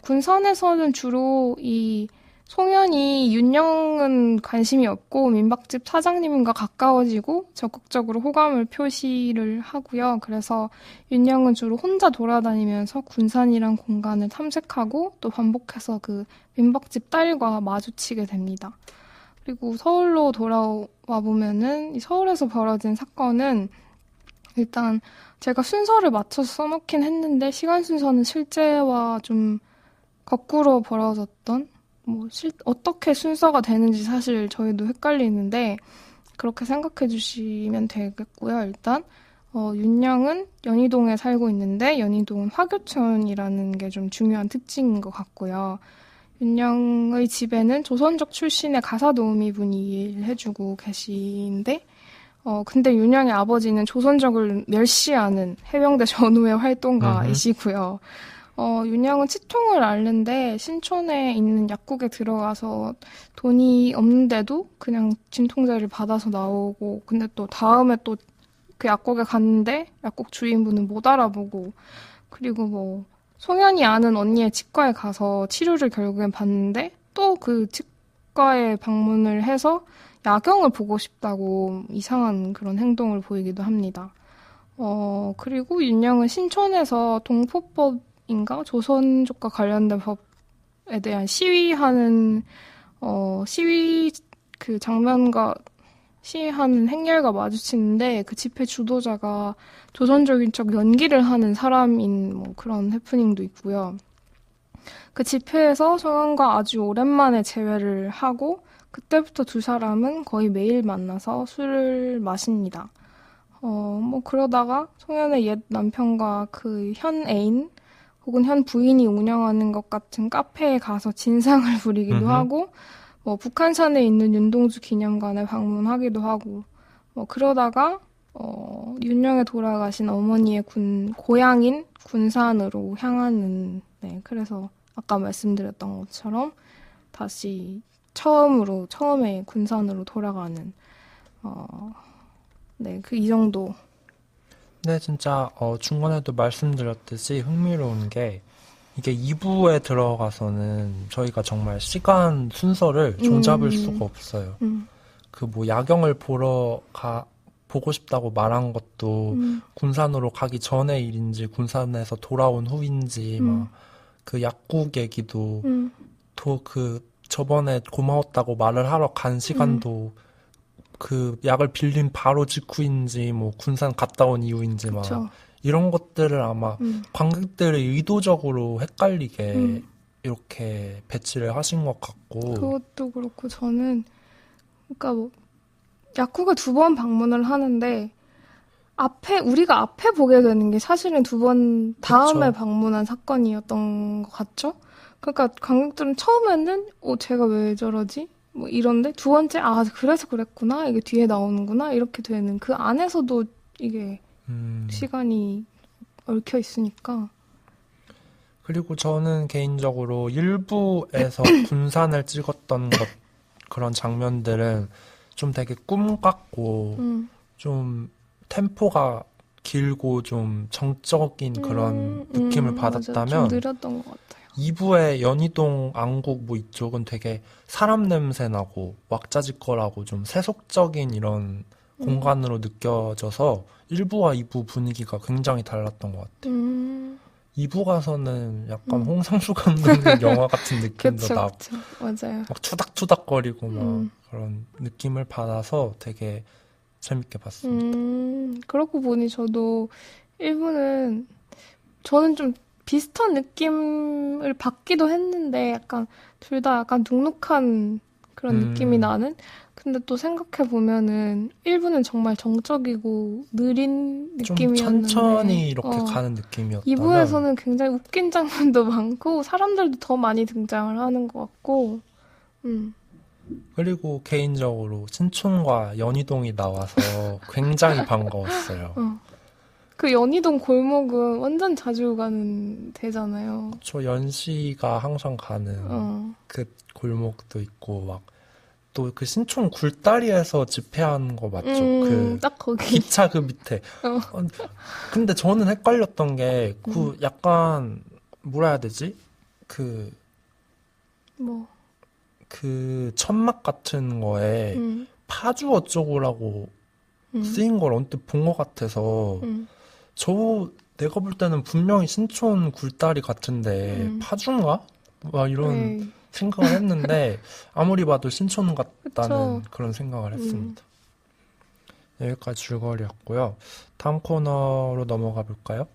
Speaker 3: 군산에서는 주로 이 송현이 윤영은 관심이 없고 민박집 사장님과 가까워지고 적극적으로 호감을 표시를 하고요. 그래서 윤영은 주로 혼자 돌아다니면서 군산이란 공간을 탐색하고 또 반복해서 그 민박집 딸과 마주치게 됩니다. 그리고 서울로 돌아와 보면은 이 서울에서 벌어진 사건은 일단 제가 순서를 맞춰서 써놓긴 했는데 시간 순서는 실제와 좀 거꾸로 벌어졌던 어떻게 순서가 되는지 사실 저희도 헷갈리는데 그렇게 생각해 주시면 되겠고요. 일단 윤영은 연희동에 살고 있는데 연희동은 화교촌이라는 게 좀 중요한 특징인 것 같고요. 윤영의 집에는 조선족 출신의 가사도우미 분이 일해주고 계신데 근데 윤영의 아버지는 조선족을 멸시하는 해병대 전후의 활동가이시고요. 윤영은 치통을 앓는데 신촌에 있는 약국에 들어가서 돈이 없는데도 그냥 진통제를 받아서 나오고 근데 또 다음에 또 그 약국에 갔는데 약국 주인분은 못 알아보고 그리고 뭐 송현이 아는 언니의 치과에 가서 치료를 결국엔 받는데 또 그 치과에 방문을 해서 야경을 보고 싶다고 이상한 그런 행동을 보이기도 합니다. 그리고 윤영은 신촌에서 동포법인가 조선족과 관련된 법에 대한 시위하는 시위 그 장면과 시위하는 행렬과 마주치는데 그 집회 주도자가 조선족인 척 연기를 하는 사람인 뭐 그런 해프닝도 있고요. 그 집회에서 송현과 아주 오랜만에 재회를 하고 그때부터 두 사람은 거의 매일 만나서 술을 마십니다. 뭐 그러다가 송현의 옛 남편과 그 현 애인 혹은 현 부인이 운영하는 것 같은 카페에 가서 진상을 부리기도 하고 뭐 북한산에 있는 윤동주 기념관에 방문하기도 하고 뭐 그러다가 윤영의 돌아가신 어머니의 고향인 군산으로 향하는 그래서 아까 말씀드렸던 것처럼 다시 처음에 군산으로 돌아가는 그 이 정도.
Speaker 2: 네, 진짜 중간에도 말씀드렸듯이 흥미로운 게 이게 2부에 들어가서는 저희가 정말 시간 순서를 종잡을 수가 없어요. 그 뭐 야경을 보고 싶다고 말한 것도 군산으로 가기 전의 일인지 군산에서 돌아온 후인지 막 그 약국 얘기도 또 그 저번에 고마웠다고 말을 하러 간 시간도 그 약을 빌린 바로 직후인지 뭐 군산 갔다 온 이후인지 막
Speaker 3: 그쵸.
Speaker 2: 이런 것들을 아마 관객들이 의도적으로 헷갈리게 이렇게 배치를 하신 것 같고.
Speaker 3: 그것도 그렇고 저는 그러니까 뭐 약국에 2번 방문을 하는데 우리가 앞에 보게 되는 게 사실은 2번 다음에
Speaker 2: 그쵸.
Speaker 3: 방문한 사건이었던 것 같죠? 그러니까 관객들은 처음에는 제가 왜 저러지? 뭐 이런데 두 번째 그래서 그랬구나. 이게 뒤에 나오는구나. 이렇게 되는 그 안에서도 이게 시간이 얽혀 있으니까.
Speaker 2: 그리고 저는 개인적으로 일부에서 군산을 찍었던 그런 장면들은 좀 되게 꿈 같고 좀 템포가 길고 좀 정적인 그런 느낌을 받았다면
Speaker 3: 맞아. 좀 느렸던 것 같아요.
Speaker 2: 2부의 연희동, 안국 뭐 이쪽은 되게 사람 냄새 나고 왁자지껄하고 좀 세속적인 이런 공간으로 느껴져서 1부와 2부 분위기가 굉장히 달랐던 것 같아요. 2부 가서는 약간 홍상수 감독님 영화 같은 느낌도
Speaker 3: 그쵸,
Speaker 2: 나고
Speaker 3: 그쵸. 맞아요.
Speaker 2: 막 투닥투닥거리고 막 그런 느낌을 받아서 되게 재밌게 봤습니다.
Speaker 3: 그렇고 보니 저도 1부는 저는 좀 비슷한 느낌을 받기도 했는데 약간 둘 다 약간 눅눅한 그런 느낌이 나는? 근데 또 생각해 보면은 1부는 정말 정적이고 느린
Speaker 2: 좀
Speaker 3: 느낌이었는데
Speaker 2: 천천히 이렇게 가는 느낌이었다면
Speaker 3: 2부에서는 굉장히 웃긴 장면도 많고 사람들도 더 많이 등장을 하는 것 같고
Speaker 2: 그리고 개인적으로 신촌과 연희동이 나와서 굉장히 반가웠어요.
Speaker 3: 그 연희동 골목은 완전 자주 가는 데잖아요.
Speaker 2: 저 연시가 항상 가는 그 골목도 있고 막 또 그 신촌 굴다리에서 집회한 거 맞죠?
Speaker 3: 딱 거기.
Speaker 2: 기차 그 밑에. 근데 저는 헷갈렸던 게 그 약간 뭐라 해야 되지?
Speaker 3: 뭐.
Speaker 2: 그 천막 같은 거에 파주 어쩌고라고 쓰인 걸 언뜻 본 것 같아서 내가 볼 때는 분명히 신촌 굴다리 같은데 파주인가? 막 이런 생각을 했는데 아무리 봐도 신촌 같다는
Speaker 3: 그쵸.
Speaker 2: 그런 생각을 했습니다. 여기까지 줄거리였고요. 다음 코너로 넘어가 볼까요?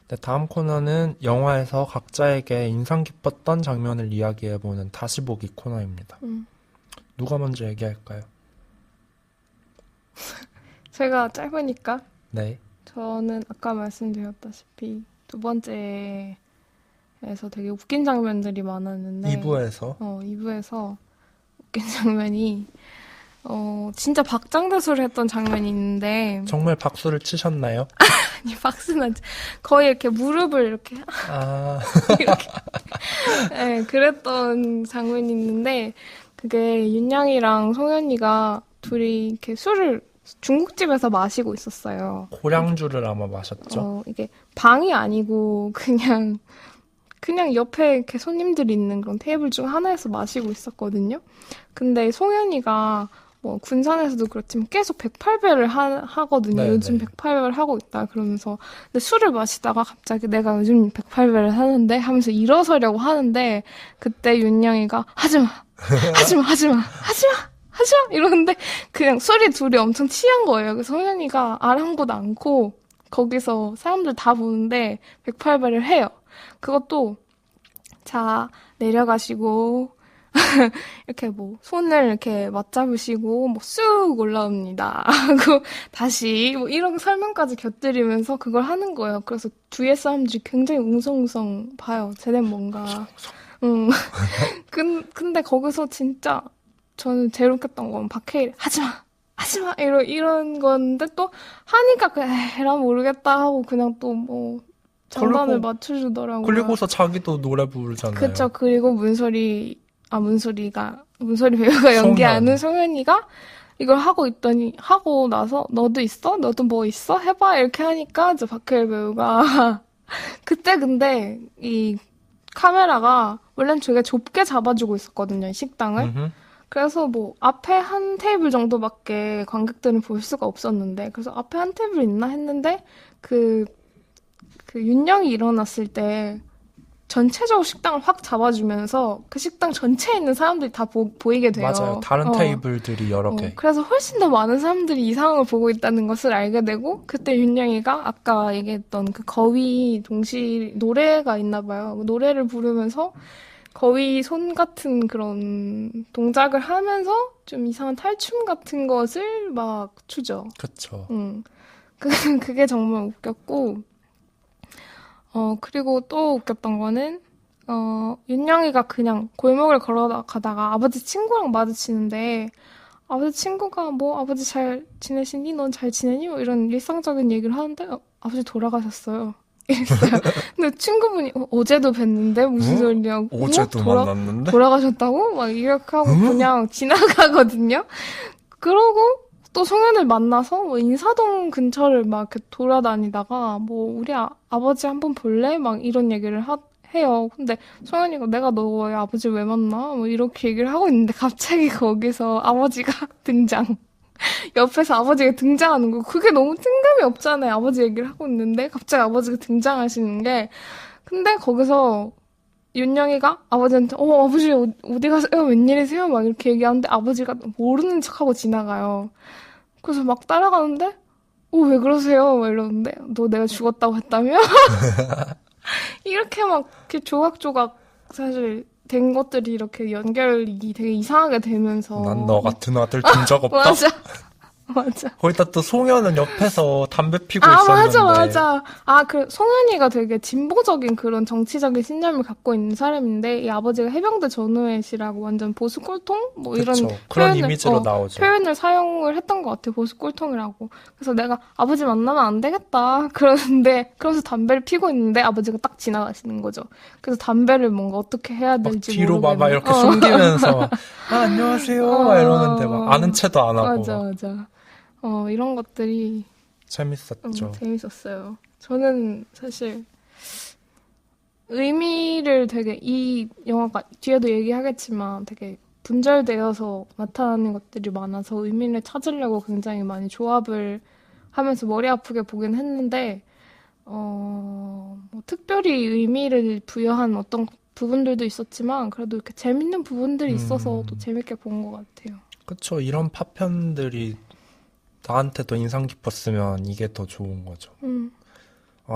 Speaker 2: 네, 다음 코너는 영화에서 각자에게 인상 깊었던 장면을 이야기해보는 다시 보기 코너입니다. 누가 먼저 얘기할까요?
Speaker 3: 제가 짧으니까
Speaker 2: 네.
Speaker 3: 저는 아까 말씀드렸다시피 2번째에서 되게 웃긴 장면들이 많았는데
Speaker 2: 2부에서
Speaker 3: 2부에서 웃긴 장면이 진짜 박장대소를 했던 장면이 있는데
Speaker 2: 정말 박수를 치셨나요?
Speaker 3: 아니 박수는 거의 이렇게 무릎을 이렇게 이렇게 네, 그랬던 장면이 있는데 그게 윤양이랑 송현이가 둘이 이렇게 술을 중국집에서 마시고 있었어요.
Speaker 2: 고량주를 아마 마셨죠?
Speaker 3: 이게 방이 아니고 그냥 옆에 이렇게 손님들이 있는 그런 테이블 중 하나에서 마시고 있었거든요. 근데 송현이가 뭐 군산에서도 그렇지만 계속 108배를 하거든요.
Speaker 2: 네,
Speaker 3: 요즘
Speaker 2: 네.
Speaker 3: 108배를 하고 있다 그러면서 근데 술을 마시다가 갑자기 내가 요즘 108배를 하는데 하면서 일어서려고 하는데 그때 윤영이가 하지마 이러는데 그냥 술이 둘이 엄청 취한 거예요. 그래서 송현이가 아랑곳 않고 거기서 사람들 다 보는데 108배를 해요. 그것도 자 내려가시고 이렇게 뭐 손을 이렇게 맞잡으시고 뭐 쑥 올라옵니다 하고 다시 뭐 이런 설명까지 곁들이면서 그걸 하는 거예요. 그래서 뒤에 사람들이 굉장히 웅성웅성 봐요. 쟤는 뭔가 근데 거기서 진짜 저는 제일 웃겼던 건 박해일 하지마 이런 건데 또 하니까 에라 모르겠다 하고 그냥 또 뭐 장단을 맞춰주더라고요.
Speaker 2: 그리고서 자기도 노래 부르잖아요.
Speaker 3: 그쵸. 그리고 문소리 배우가 연기하는 송현이가 이걸 하고 나서 너도 있어? 너도 뭐 있어? 해봐 이렇게 하니까 이제 박해일 배우가 그때 근데 이 카메라가 원래는 되게 좁게 잡아주고 있었거든요, 식당을. 그래서 뭐 앞에 한 테이블 정도밖에 관객들은 볼 수가 없었는데 그래서 앞에 한 테이블 있나 했는데 그 윤영이 일어났을 때 전체적으로 식당을 확 잡아주면서 그 식당 전체에 있는 사람들이 다 보이게 돼요.
Speaker 2: 맞아요. 다른 테이블들이 여러 개.
Speaker 3: 그래서 훨씬 더 많은 사람들이 이 상황을 보고 있다는 것을 알게 되고 그때 윤영이가 아까 얘기했던 그 거위 동시 노래가 있나 봐요. 노래를 부르면서 거위 손 같은 그런 동작을 하면서 좀 이상한 탈춤 같은 것을 막 추죠.
Speaker 2: 그쵸.
Speaker 3: 그게 정말 웃겼고, 그리고 또 웃겼던 거는, 윤영이가 그냥 골목을 걸어가다가 아버지 친구랑 마주치는데, 아버지 친구가 뭐, 아버지 잘 지내시니? 넌 잘 지내니? 뭐 이런 일상적인 얘기를 하는데, 아버지 돌아가셨어요. 이랬어요. 근데 친구분이, 어제도 뵀는데? 무슨 소리냐고.
Speaker 2: 어제도 만났는데?
Speaker 3: 돌아가셨다고? 막 이렇게 하고 그냥 지나가거든요? 그러고, 또 송현을 만나서 뭐 인사동 근처를 막 이렇게 돌아다니다가 뭐 우리 아버지 한번 볼래? 막 이런 얘기를 해요. 근데 송현이가 내가 너의 아버지 왜 만나? 뭐 이렇게 얘기를 하고 있는데 갑자기 거기서 아버지가 등장. 옆에서 아버지가 등장하는 거. 그게 너무 뜬금이 없잖아요. 아버지 얘기를 하고 있는데 갑자기 아버지가 등장하시는 게. 근데 거기서 윤영이가 아버지한테 아버지 어디 가세요? 웬일이세요? 막 이렇게 얘기하는데 아버지가 모르는 척하고 지나가요. 그래서 막 따라가는데 왜 그러세요? 막 이러는데 너 내가 죽었다고 했다며? 이렇게 막 이렇게 조각조각 사실 된 것들이 이렇게 연결이 되게 이상하게 되면서
Speaker 2: 난 너 같은 아들 준 적 없다.
Speaker 3: 맞아. 맞아.
Speaker 2: 거기다 또 송현은 옆에서 담배 피고 있었는데.
Speaker 3: 맞아. 송현이가 되게 진보적인 그런 정치적인 신념을 갖고 있는 사람인데, 이 아버지가 해병대 전우회시라고 완전 보수 꼴통? 뭐 이런
Speaker 2: 그런 이미지로 나오죠.
Speaker 3: 표현을 사용을 했던 것 같아, 보수 꼴통이라고. 그래서 내가 아버지 만나면 안 되겠다. 그러면서 담배를 피고 있는데 아버지가 딱 지나가시는 거죠. 그래서 담배를 뭔가 어떻게 해야 될지
Speaker 2: 뒤로
Speaker 3: 모르겠는.
Speaker 2: 막 이렇게 숨기면서, 안녕하세요. 막 이러는데 막 아는 체도 안 하고.
Speaker 3: 맞아. 이런 것들이
Speaker 2: 재밌었죠.
Speaker 3: 재밌었어요. 저는 사실 의미를 되게 이 영화가 뒤에도 얘기하겠지만 되게 분절되어서 나타나는 것들이 많아서 의미를 찾으려고 굉장히 많이 조합을 하면서 머리 아프게 보긴 했는데 뭐 특별히 의미를 부여한 어떤 부분들도 있었지만 그래도 이렇게 재밌는 부분들이 있어서 또 재밌게 본 것 같아요.
Speaker 2: 그쵸. 이런 파편들이 나한테 더 인상 깊었으면 이게 더 좋은 거죠.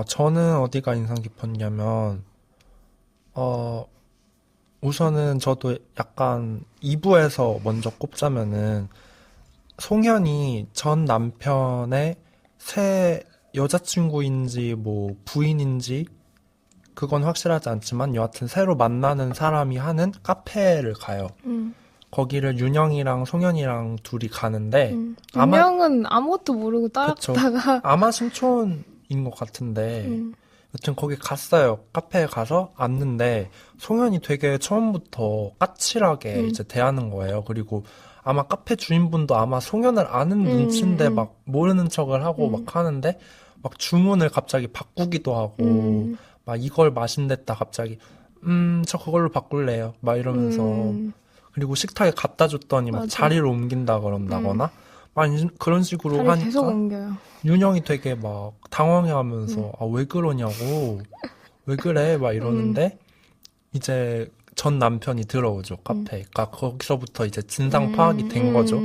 Speaker 2: 저는 어디가 인상 깊었냐면, 우선은 저도 약간 2부에서 먼저 꼽자면은, 송현이 전 남편의 새 여자친구인지 뭐 부인인지, 그건 확실하지 않지만 여하튼 새로 만나는 사람이 하는 카페를 가요. 거기를 윤영이랑 송현이랑 둘이 가는데
Speaker 3: 윤영은 아무것도 모르고 따라갔다가
Speaker 2: 아마 신촌인 것 같은데 여튼 거기 갔어요. 카페에 가서 앉는데 송현이 되게 처음부터 까칠하게 이제 대하는 거예요. 그리고 아마 카페 주인분도 아마 송현을 아는 눈치인데 막 모르는 척을 하고 막 하는데 막 주문을 갑자기 바꾸기도 하고 막 이걸 마신댔다 갑자기 저 그걸로 바꿀래요. 막 이러면서 그리고 식탁에 갖다 줬더니 막 자리를 옮긴다 그런다거나 막 그런 식으로
Speaker 3: 자리
Speaker 2: 하니까
Speaker 3: 계속 옮겨요.
Speaker 2: 윤영이 되게 막 당황해하면서 왜 그러냐고 왜 그래 막 이러는데 이제 전 남편이 들어오죠 카페에. 그러니까 거기서부터 이제 진상 파악이 된 거죠.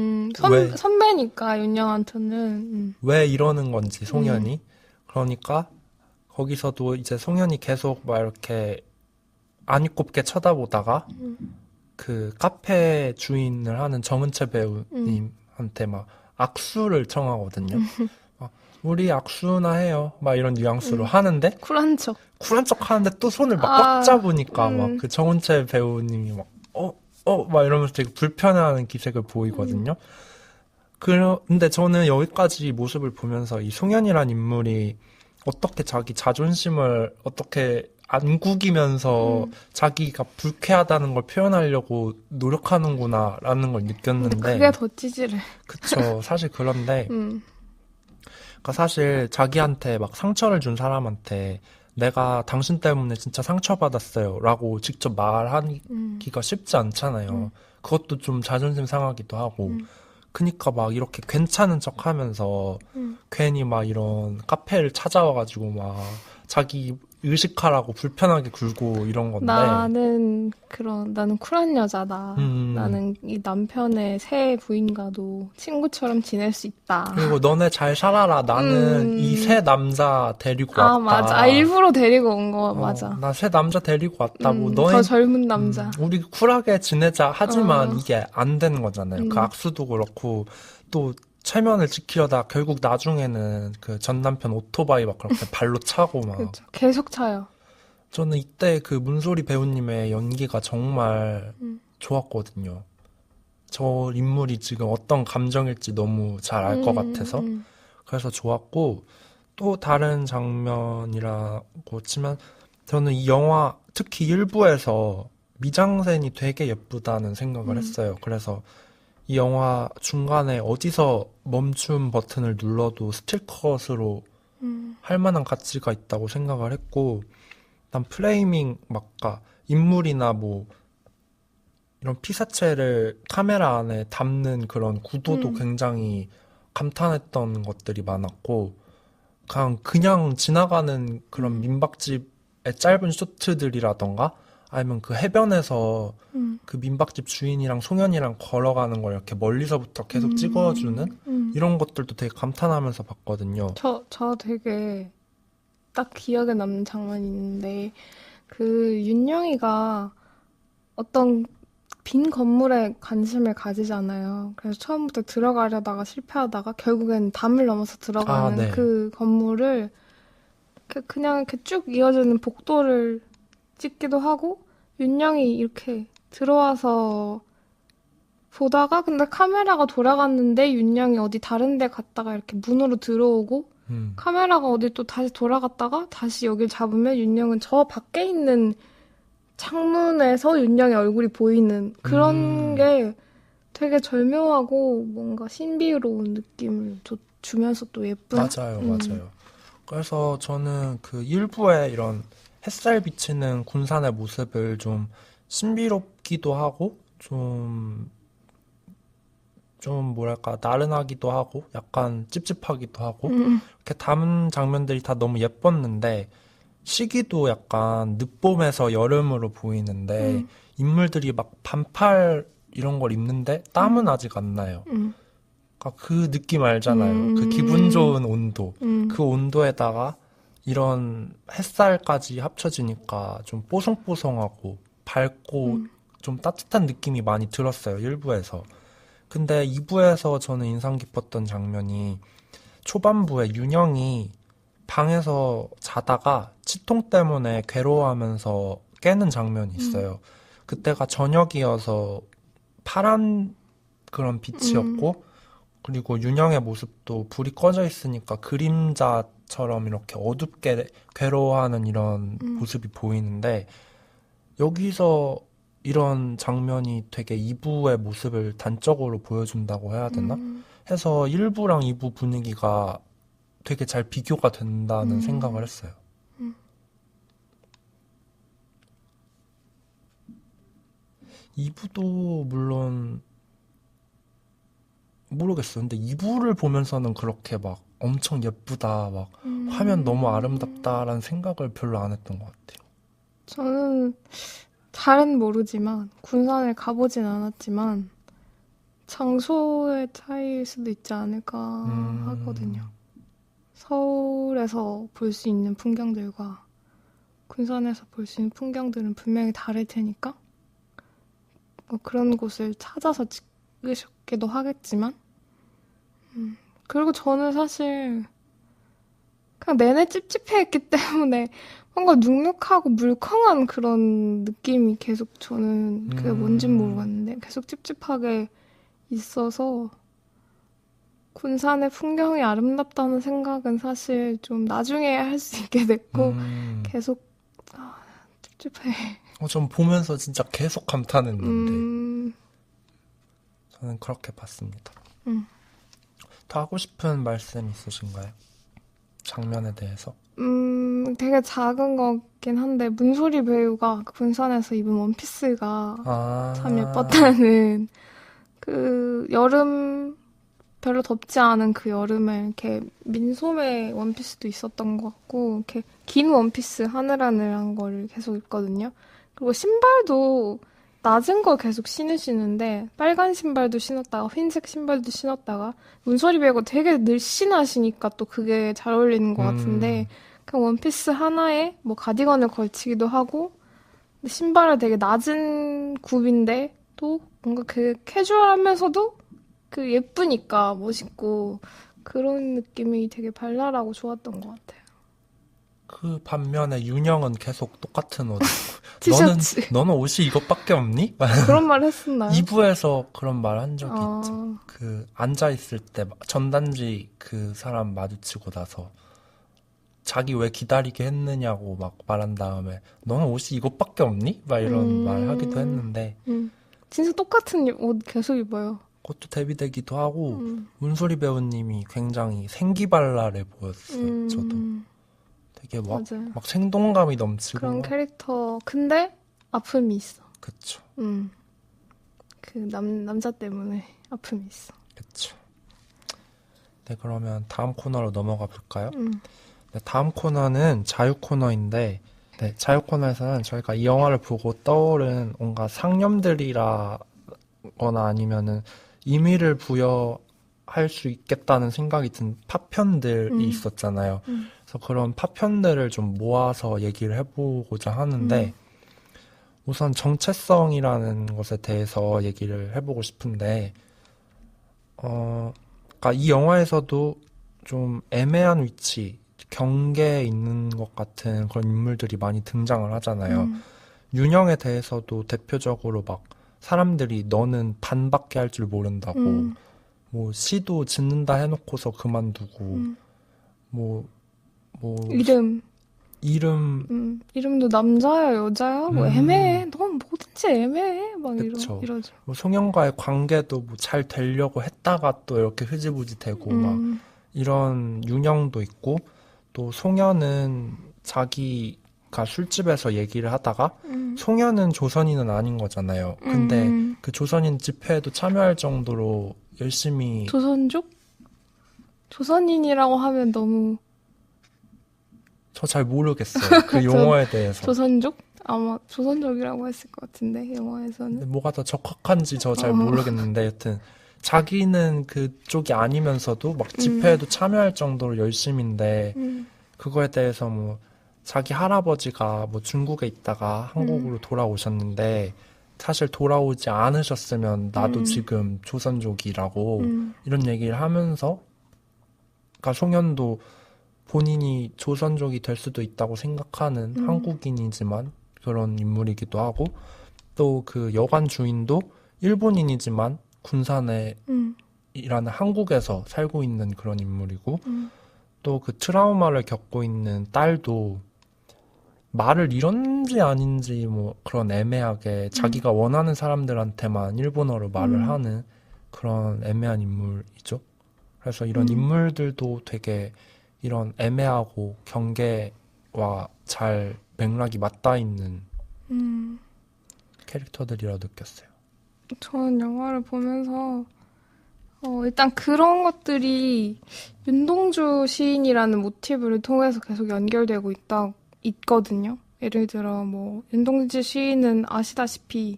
Speaker 3: 선배니까 윤영한테는
Speaker 2: 왜 이러는 건지 송현이. 그러니까 거기서도 이제 송현이 계속 막 이렇게 아니 꼽게 쳐다보다가 그 카페 주인을 하는 정은채 배우님한테 막 악수를 청하거든요. 우리 악수나 해요. 막 이런 뉘앙스로 하는데
Speaker 3: 쿨한 척
Speaker 2: 하는데 또 손을 막 꽉 잡으니까 막 그 정은채 배우님이 막 막 이러면서 되게 불편해하는 기색을 보이거든요. 근데 저는 여기까지 모습을 보면서 이 송현이란 인물이 어떻게 자기 자존심을 어떻게 안 구기면서 자기가 불쾌하다는 걸 표현하려고 노력하는구나라는 걸 느꼈는데
Speaker 3: 그게 더 찌질해.
Speaker 2: 그쵸. 사실 그런데 그러니까 사실 자기한테 막 상처를 준 사람한테 내가 당신 때문에 진짜 상처받았어요 라고 직접 말하기가 쉽지 않잖아요. 그것도 좀 자존심 상하기도 하고 그니까 막 이렇게 괜찮은 척 하면서 괜히 막 이런 카페를 찾아와가지고 막 자기 의식하라고 불편하게 굴고 이런 건데.
Speaker 3: 나는 쿨한 여자다. 나는 이 남편의 새 부인과도 친구처럼 지낼 수 있다.
Speaker 2: 그리고 너네 잘 살아라. 나는 이 새 남자 데리고 왔다.
Speaker 3: 맞아. 일부러 데리고 온 거 맞아.
Speaker 2: 나 새 남자 데리고 왔다고.
Speaker 3: 더 젊은 남자.
Speaker 2: 우리 쿨하게 지내자 하지만 이게 안 되는 거잖아요. 그 악수도 그렇고 또 체면을 지키려다 결국 나중에는 그 전 남편 오토바이 막 그렇게 발로 차고 막.
Speaker 3: 그렇죠. 계속 차요.
Speaker 2: 저는 이때 그 문소리 배우님의 연기가 정말 좋았거든요. 저 인물이 지금 어떤 감정일지 너무 잘 알 것 같아서. 그래서 좋았고, 또 다른 장면이라고 치면, 저는 이 영화, 특히 일부에서 미장센이 되게 예쁘다는 생각을 했어요. 그래서 이 영화 중간에 어디서 멈춤 버튼을 눌러도 스틸컷으로 할 만한 가치가 있다고 생각을 했고, 난 프레이밍, 막까 인물이나 뭐 이런 피사체를 카메라 안에 담는 그런 구도도 굉장히 감탄했던 것들이 많았고, 그냥 지나가는 그런 민박집의 짧은 쇼트들이라던가 아니면 그 해변에서 그 민박집 주인이랑 송현이랑 걸어가는 걸 이렇게 멀리서부터 계속 찍어주는 이런 것들도 되게 감탄하면서 봤거든요.
Speaker 3: 저 되게 딱 기억에 남는 장면이 있는데, 그 윤영이가 어떤 빈 건물에 관심을 가지잖아요. 그래서 처음부터 들어가려다가 실패하다가 결국엔 담을 넘어서 들어가는
Speaker 2: 네.
Speaker 3: 그 건물을 그냥 이렇게 쭉 이어지는 복도를 찍기도 하고, 윤영이 이렇게 들어와서 보다가 근데 카메라가 돌아갔는데 윤영이 어디 다른 데 갔다가 이렇게 문으로 들어오고 카메라가 어디 또 다시 돌아갔다가 다시 여길 잡으면 윤영은 저 밖에 있는 창문에서 윤영의 얼굴이 보이는 그런 게 되게 절묘하고 뭔가 신비로운 느낌을 주면서 또 예쁜.
Speaker 2: 맞아요. 그래서 저는 그 일부의 이런 햇살 비치는 군산의 모습을 좀 신비롭기도 하고 좀 뭐랄까 나른하기도 하고 약간 찝찝하기도 하고 이렇게 담은 장면들이 다 너무 예뻤는데 시기도 약간 늦봄에서 여름으로 보이는데 인물들이 막 반팔 이런 걸 입는데 땀은 아직 안 나요. 그러니까 그 느낌 알잖아요. 그 기분 좋은 온도. 그 온도에다가 이런 햇살까지 합쳐지니까 좀 뽀송뽀송하고 밝고 좀 따뜻한 느낌이 많이 들었어요. 1부에서. 근데 2부에서 저는 인상 깊었던 장면이 초반부에 윤영이 방에서 자다가 치통 때문에 괴로워하면서 깨는 장면이 있어요. 그때가 저녁이어서 파란 그런 빛이었고 그리고 윤영의 모습도 불이 꺼져 있으니까 그림자처럼 이렇게 어둡게 괴로워하는 이런 모습이 보이는데 여기서 이런 장면이 되게 2부의 모습을 단적으로 보여준다고 해야 되나? 해서 1부랑 2부 분위기가 되게 잘 비교가 된다는 생각을 했어요. 2부도 물론 모르겠어요. 근데 2부를 보면서는 그렇게 막 엄청 예쁘다, 막 화면 너무 아름답다라는 생각을 별로 안 했던 것 같아요.
Speaker 3: 저는 잘은 모르지만 군산에 가보진 않았지만 장소의 차이일 수도 있지 않을까 하거든요. 서울에서 볼 수 있는 풍경들과 군산에서 볼 수 있는 풍경들은 분명히 다를 테니까 그런 곳을 찾아서 찍으셨기도 하겠지만 그리고 저는 사실 그냥 내내 찝찝해했기 때문에 뭔가 눅눅하고 물컹한 그런 느낌이 계속 저는 그게 뭔진 모르겠는데 계속 찝찝하게 있어서 군산의 풍경이 아름답다는 생각은 사실 좀 나중에 할 수 있게 됐고 계속 찝찝해.
Speaker 2: 전 보면서 진짜 계속 감탄했는데 저는 그렇게 봤습니다. 더 하고 싶은 말씀 있으신가요? 장면에 대해서?
Speaker 3: 되게 작은 거긴 한데 문소리 배우가 군산에서 입은 원피스가 참 예뻤다는 그 여름 별로 덥지 않은 그 여름에 이렇게 민소매 원피스도 있었던 것 같고 이렇게 긴 원피스 하늘하늘한 거를 계속 입거든요. 그리고 신발도 낮은 거 계속 신으시는데 빨간 신발도 신었다가 흰색 신발도 신었다가 문소리 배고 되게 늘씬하시니까 또 그게 잘 어울리는 것 같은데 그냥 원피스 하나에 뭐 가디건을 걸치기도 하고 신발은 되게 낮은 굽인데 또 뭔가 그 캐주얼하면서도 그 예쁘니까 멋있고 그런 느낌이 되게 발랄하고 좋았던 것 같아요.
Speaker 2: 그 반면에 윤영은 계속 똑같은 옷.
Speaker 3: 티셔츠.
Speaker 2: 너는 옷이 이것밖에 없니?
Speaker 3: 그런 말 했었나요?
Speaker 2: 2부에서 그런 말 한 적이
Speaker 3: 아.
Speaker 2: 있죠. 그 앉아있을 때 전단지 그 사람 마주치고 나서 자기 왜 기다리게 했느냐고 막 말한 다음에 너는 옷이 이것밖에 없니? 막 이런 말 하기도 했는데
Speaker 3: 진짜 똑같은 옷 계속 입어요.
Speaker 2: 그것도 대비되기도 하고 문소리 배우님이 굉장히 생기발랄해 보였어요. 저도 되게 막 생동감이 넘치고
Speaker 3: 그런 캐릭터. 근데 아픔이 있어.
Speaker 2: 그쵸.
Speaker 3: 그 남자 때문에 아픔이 있어.
Speaker 2: 그쵸. 네, 그러면 다음 코너로 넘어가 볼까요? 네, 다음 코너는 자유 코너인데 네, 자유 코너에서는 저희가 이 영화를 보고 떠오른 뭔가 상념들이라거나 아니면은 의미를 부여할 수 있겠다는 생각이 든 파편들이 있었잖아요. 그래서 그런 파편들을 좀 모아서 얘기를 해보고자 하는데 우선 정체성이라는 것에 대해서 얘기를 해보고 싶은데 그러니까 이 영화에서도 좀 애매한 위치, 경계에 있는 것 같은 그런 인물들이 많이 등장을 하잖아요. 윤영에 대해서도 대표적으로 막 사람들이 너는 반밖에 할 줄 모른다고 뭐 시도 짓는다 해놓고서 그만두고 뭐
Speaker 3: 이름도 남자야 여자야 뭐 애매해 넌 뭐든지 애매해 막 이러죠.
Speaker 2: 뭐 송영과의 관계도 뭐 잘 되려고 했다가 또 이렇게 흐지부지되고 막 이런 윤영도 있고 또 송현은 자기가 술집에서 얘기를 하다가 송현은 조선인은 아닌 거잖아요. 근데 그 조선인 집회에도 참여할 정도로 열심히
Speaker 3: 조선족? 조선인이라고 하면 너무
Speaker 2: 저 잘 모르겠어요. 그 용어에 대해서.
Speaker 3: 조선족? 아마 조선족이라고 했을 것 같은데 영화에서는.
Speaker 2: 뭐가 더 적확한지 저 잘 모르겠는데 여튼 자기는 그쪽이 아니면서도 막 집회에도 참여할 정도로 열심인데 그거에 대해서 뭐 자기 할아버지가 뭐 중국에 있다가 한국으로 돌아오셨는데 사실 돌아오지 않으셨으면 나도 지금 조선족이라고 이런 얘기를 하면서 그러니까 송현도 본인이 조선족이 될 수도 있다고 생각하는 한국인이지만 그런 인물이기도 하고 또 그 여관 주인도 일본인이지만 군산에 이라는 한국에서 살고 있는 그런 인물이고 또 그 트라우마를 겪고 있는 딸도 말을 잃었는지 아닌지 뭐 그런 애매하게 자기가 원하는 사람들한테만 일본어로 말을 하는 그런 애매한 인물이죠. 그래서 이런 인물들도 되게 이런 애매하고 경계와 잘 맥락이 맞닿아 있는 캐릭터들이라고 느꼈어요.
Speaker 3: 저는 영화를 보면서 일단 그런 것들이 윤동주 시인이라는 모티브를 통해서 계속 연결되고 있거든요. 예를 들어 뭐 윤동주 시인은 아시다시피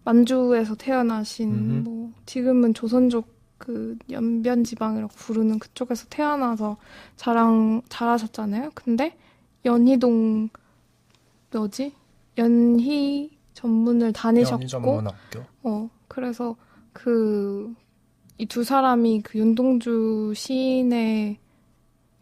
Speaker 3: 만주에서 태어나신 뭐 지금은 조선족 그 연변 지방이라고 부르는 그쪽에서 태어나서 잘하셨잖아요. 근데 연희 전문을 다니셨고
Speaker 2: 연희 전문학교.
Speaker 3: 그래서 이 두 사람이 그 윤동주 시인의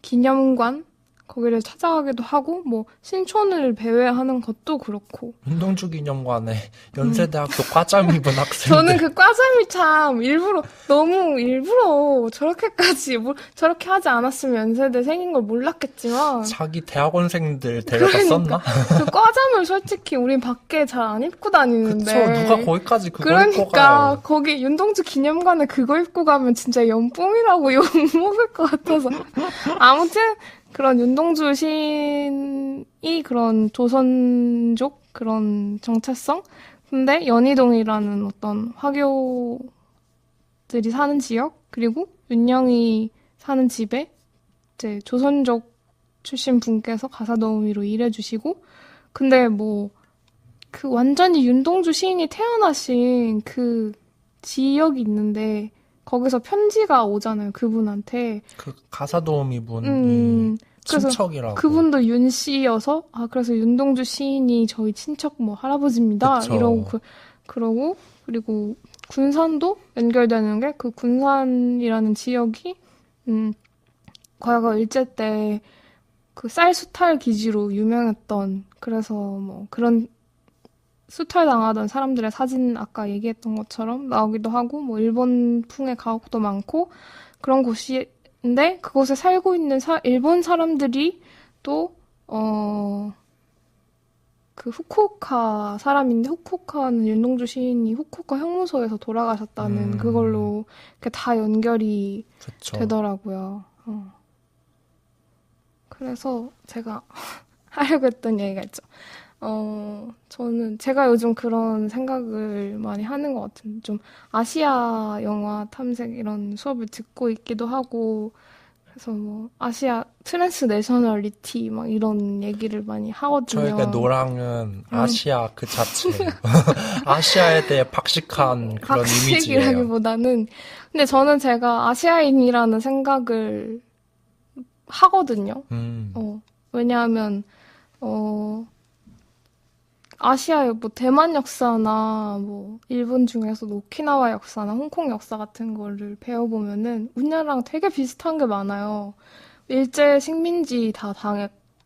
Speaker 3: 기념관 거기를 찾아가기도 하고 뭐 신촌을 배회하는 것도 그렇고
Speaker 2: 윤동주 기념관에 연세대학교 과잠 입은 학생들
Speaker 3: 저는 그 과잠이 참 너무 일부러 저렇게까지 저렇게 하지 않았으면 연세대 생긴 걸 몰랐겠지만
Speaker 2: 자기 대학원생들 데려다
Speaker 3: 그러니까,
Speaker 2: 썼나?
Speaker 3: 그 과잠을 솔직히 우린 밖에 잘 안 입고 다니는데
Speaker 2: 그쵸 누가 거기까지 그거
Speaker 3: 그러니까
Speaker 2: 입고 가요.
Speaker 3: 거기 윤동주 기념관에 그거 입고 가면 진짜 연뽕이라고 욕먹을 것 같아서 아무튼 그런 윤동주 시인이 그런 조선족 그런 정체성? 근데 연희동이라는 어떤 화교들이 사는 지역? 그리고 윤영이 사는 집에 이제 조선족 출신 분께서 가사도우미로 일해주시고, 근데 뭐 그 완전히 윤동주 시인이 태어나신 그 지역이 있는데 거기서 편지가 오잖아요, 그분한테.
Speaker 2: 그 가사도우미 분이
Speaker 3: 그래서
Speaker 2: 친척이라고.
Speaker 3: 그분도 윤 씨여서, 그래서 윤동주 시인이 저희 친척 뭐 할아버지입니다.
Speaker 2: 그쵸.
Speaker 3: 이러고 그러고, 그리고 군산도 연결되는 게 그 군산이라는 지역이, 과거 일제 때 그 쌀 수탈 기지로 유명했던, 그래서 뭐 그런 수탈 당하던 사람들의 사진 아까 얘기했던 것처럼 나오기도 하고, 뭐 일본풍의 가옥도 많고 그런 곳인데, 그곳에 살고 있는 일본 사람들이 또 그 후쿠오카 사람인데, 후쿠오카는 윤동주 시인이 후쿠오카 형무소에서 돌아가셨다는 그걸로 이렇게 다 연결이
Speaker 2: 그쵸.
Speaker 3: 되더라고요. 그래서 제가 하려고 했던 얘기가 있죠. 저는 제가 요즘 그런 생각을 많이 하는 것 같은, 좀 아시아 영화 탐색 이런 수업을 듣고 있기도 하고, 그래서 뭐 아시아 트랜스내셔널리티 막 이런 얘기를 많이 하거든요.
Speaker 2: 저에게 노랑은 아시아 그 자체예요. 아시아에 대해 박식한 그런 이미지예요.
Speaker 3: 박식이라기보다는, 근데 저는 제가 아시아인이라는 생각을 하거든요. 왜냐하면 아시아의 뭐 대만 역사나 뭐 일본 중에서도 오키나와 역사나 홍콩 역사 같은 거를 배워보면은 우리나라랑 되게 비슷한 게 많아요. 일제 식민지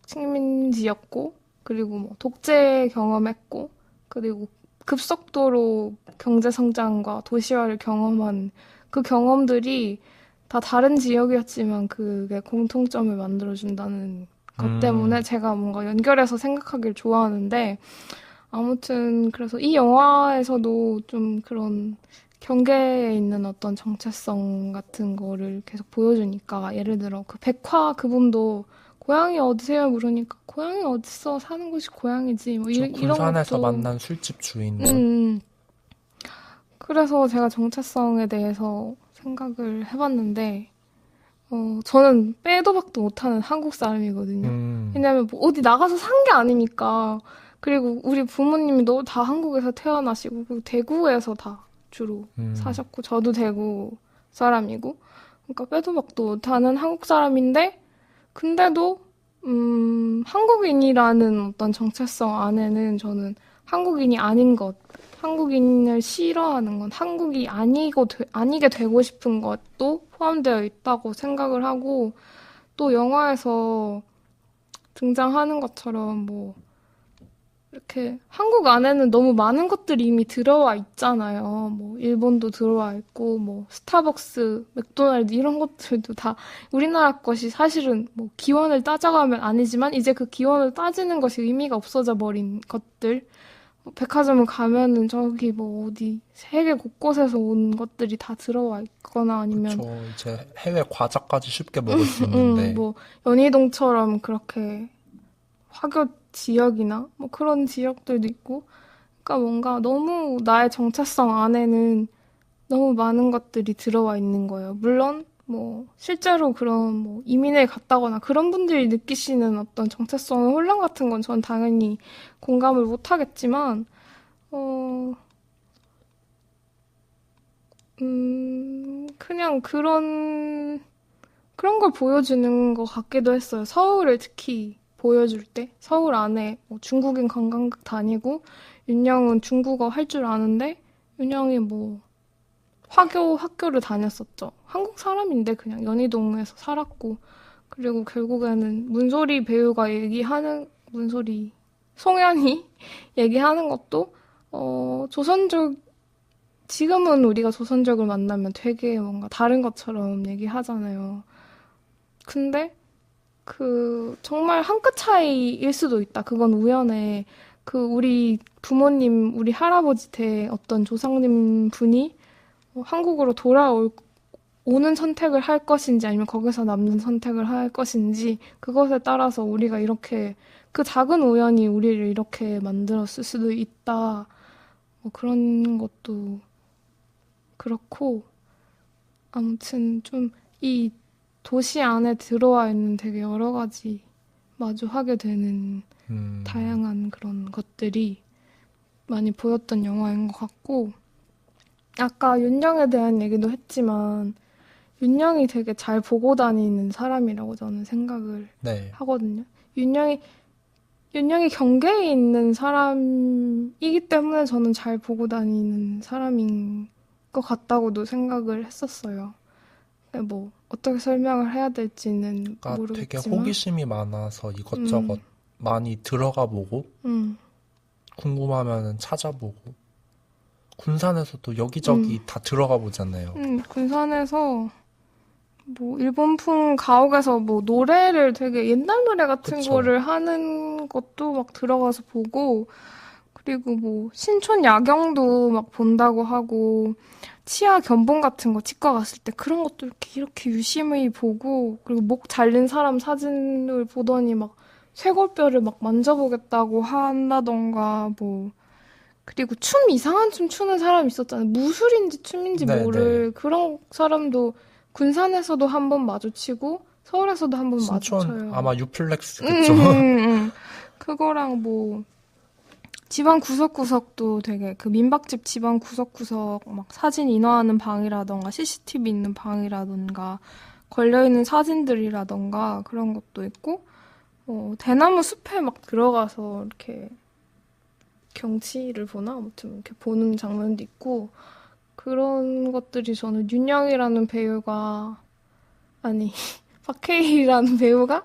Speaker 3: 식민지였고, 그리고 뭐 독재 경험했고, 그리고 급속도로 경제 성장과 도시화를 경험한 그 경험들이 다 다른 지역이었지만 그게 공통점을 만들어준다는 것 때문에 제가 뭔가 연결해서 생각하길 좋아하는데, 아무튼 그래서 이 영화에서도 좀 그런 경계에 있는 어떤 정체성 같은 거를 계속 보여주니까, 예를 들어 그 백화 그분도 고향이 어디세요 물으니까 고향이 어딨어, 사는 곳이 고향이지, 뭐 이런
Speaker 2: 군산에서
Speaker 3: 것도.
Speaker 2: 만난 술집 주인분.
Speaker 3: 그래서 제가 정체성에 대해서 생각을 해봤는데, 저는 빼도 박도 못하는 한국 사람이거든요. 왜냐면 뭐 어디 나가서 산 게 아니니까. 그리고 우리 부모님도 다 한국에서 태어나시고, 그리고 대구에서 다 주로 사셨고, 저도 대구 사람이고, 그러니까 빼도 박도 못하는 한국 사람인데, 근데도 한국인이라는 어떤 정체성 안에는 저는 한국인이 아닌 것, 한국인을 싫어하는 건, 한국이 아니게 되고 싶은 것도 포함되어 있다고 생각을 하고, 또 영화에서 등장하는 것처럼 뭐 이렇게 한국 안에는 너무 많은 것들이 이미 들어와 있잖아요. 뭐 일본도 들어와 있고, 뭐 스타벅스, 맥도날드 이런 것들도 다 우리나라 것이 사실은 뭐 기원을 따져가면 아니지만 이제 그 기원을 따지는 것이 의미가 없어져 버린 것들. 백화점을 가면은 저기 뭐 어디 세계 곳곳에서 온 것들이 다 들어와 있거나, 아니면
Speaker 2: 그쵸. 이제 해외 과자까지 쉽게 먹을 수 있는데.
Speaker 3: 뭐 연희동처럼 그렇게 화교 지역이나 뭐 그런 지역들도 있고, 그러니까 뭔가 너무 나의 정체성 안에는 너무 많은 것들이 들어와 있는 거예요. 물론 뭐 실제로 그런 뭐 이민을 갔다거나 그런 분들이 느끼시는 어떤 정체성의 혼란 같은 건 전 당연히 공감을 못 하겠지만, 그냥 그런 걸 보여주는 것 같기도 했어요. 서울을 특히 보여줄 때, 서울 안에 뭐 중국인 관광객 다니고, 윤영은 중국어 할 줄 아는데, 윤영이 뭐 학교를 다녔었죠. 한국 사람인데 그냥 연희동에서 살았고, 그리고 결국에는 문소리 배우가 송현이 얘기하는 것도, 지금은 우리가 조선족을 만나면 되게 뭔가 다른 것처럼 얘기하잖아요. 근데 정말 한 끗 차이일 수도 있다. 그건 우연해. 우리 부모님, 우리 할아버지 때 어떤 조상님 분이 한국으로 오는 선택을 할 것인지, 아니면 거기서 남는 선택을 할 것인지, 그것에 따라서 우리가 이렇게, 그 작은 우연이 우리를 이렇게 만들었을 수도 있다. 뭐 그런 것도 그렇고, 아무튼 좀 이 도시 안에 들어와 있는 되게 여러 가지 마주하게 되는 다양한 그런 것들이 많이 보였던 영화인 것 같고, 아까 윤영에 대한 얘기도 했지만 윤영이 되게 잘 보고 다니는 사람이라고 저는 생각을
Speaker 2: 네.
Speaker 3: 하거든요. 윤영이 경계에 있는 사람이기 때문에 저는 잘 보고 다니는 사람인 것 같다고도 생각을 했었어요. 뭐 어떻게 설명을 해야 될지는
Speaker 2: 그러니까
Speaker 3: 모르겠지만
Speaker 2: 되게 호기심이 많아서 이것저것 많이 들어가 보고 궁금하면 찾아보고 군산에서도 여기저기 다 들어가 보잖아요.
Speaker 3: 군산에서 뭐 일본풍 가옥에서 뭐 노래를 되게 옛날 노래 같은
Speaker 2: 그쵸.
Speaker 3: 거를 하는 것도 막 들어가서 보고, 그리고 뭐 신촌 야경도 막 본다고 하고, 치아 견본 같은 거 치과 갔을 때 그런 것도 이렇게 유심히 보고, 그리고 목 잘린 사람 사진을 보더니 막 쇄골뼈를 막 만져보겠다고 한다던가, 뭐 그리고 이상한 춤 추는 사람 있었잖아요. 무술인지 춤인지
Speaker 2: 네,
Speaker 3: 모를 그런 사람도 군산에서도 한 번 마주치고 서울에서도 한 번
Speaker 2: 신촌
Speaker 3: 마주쳐요.
Speaker 2: 아마 유플렉스겠죠.
Speaker 3: 그거랑 뭐 집안 구석구석도 되게 그 민박집 집안 구석구석 막 사진 인화하는 방이라던가 CCTV 있는 방이라던가 걸려있는 사진들이라던가 그런 것도 있고, 대나무 숲에 막 들어가서 이렇게 경치를 보나? 아무튼 이렇게 보는 장면도 있고, 그런 것들이 저는 윤영이라는 배우가, 아니, 박해일이라는 배우가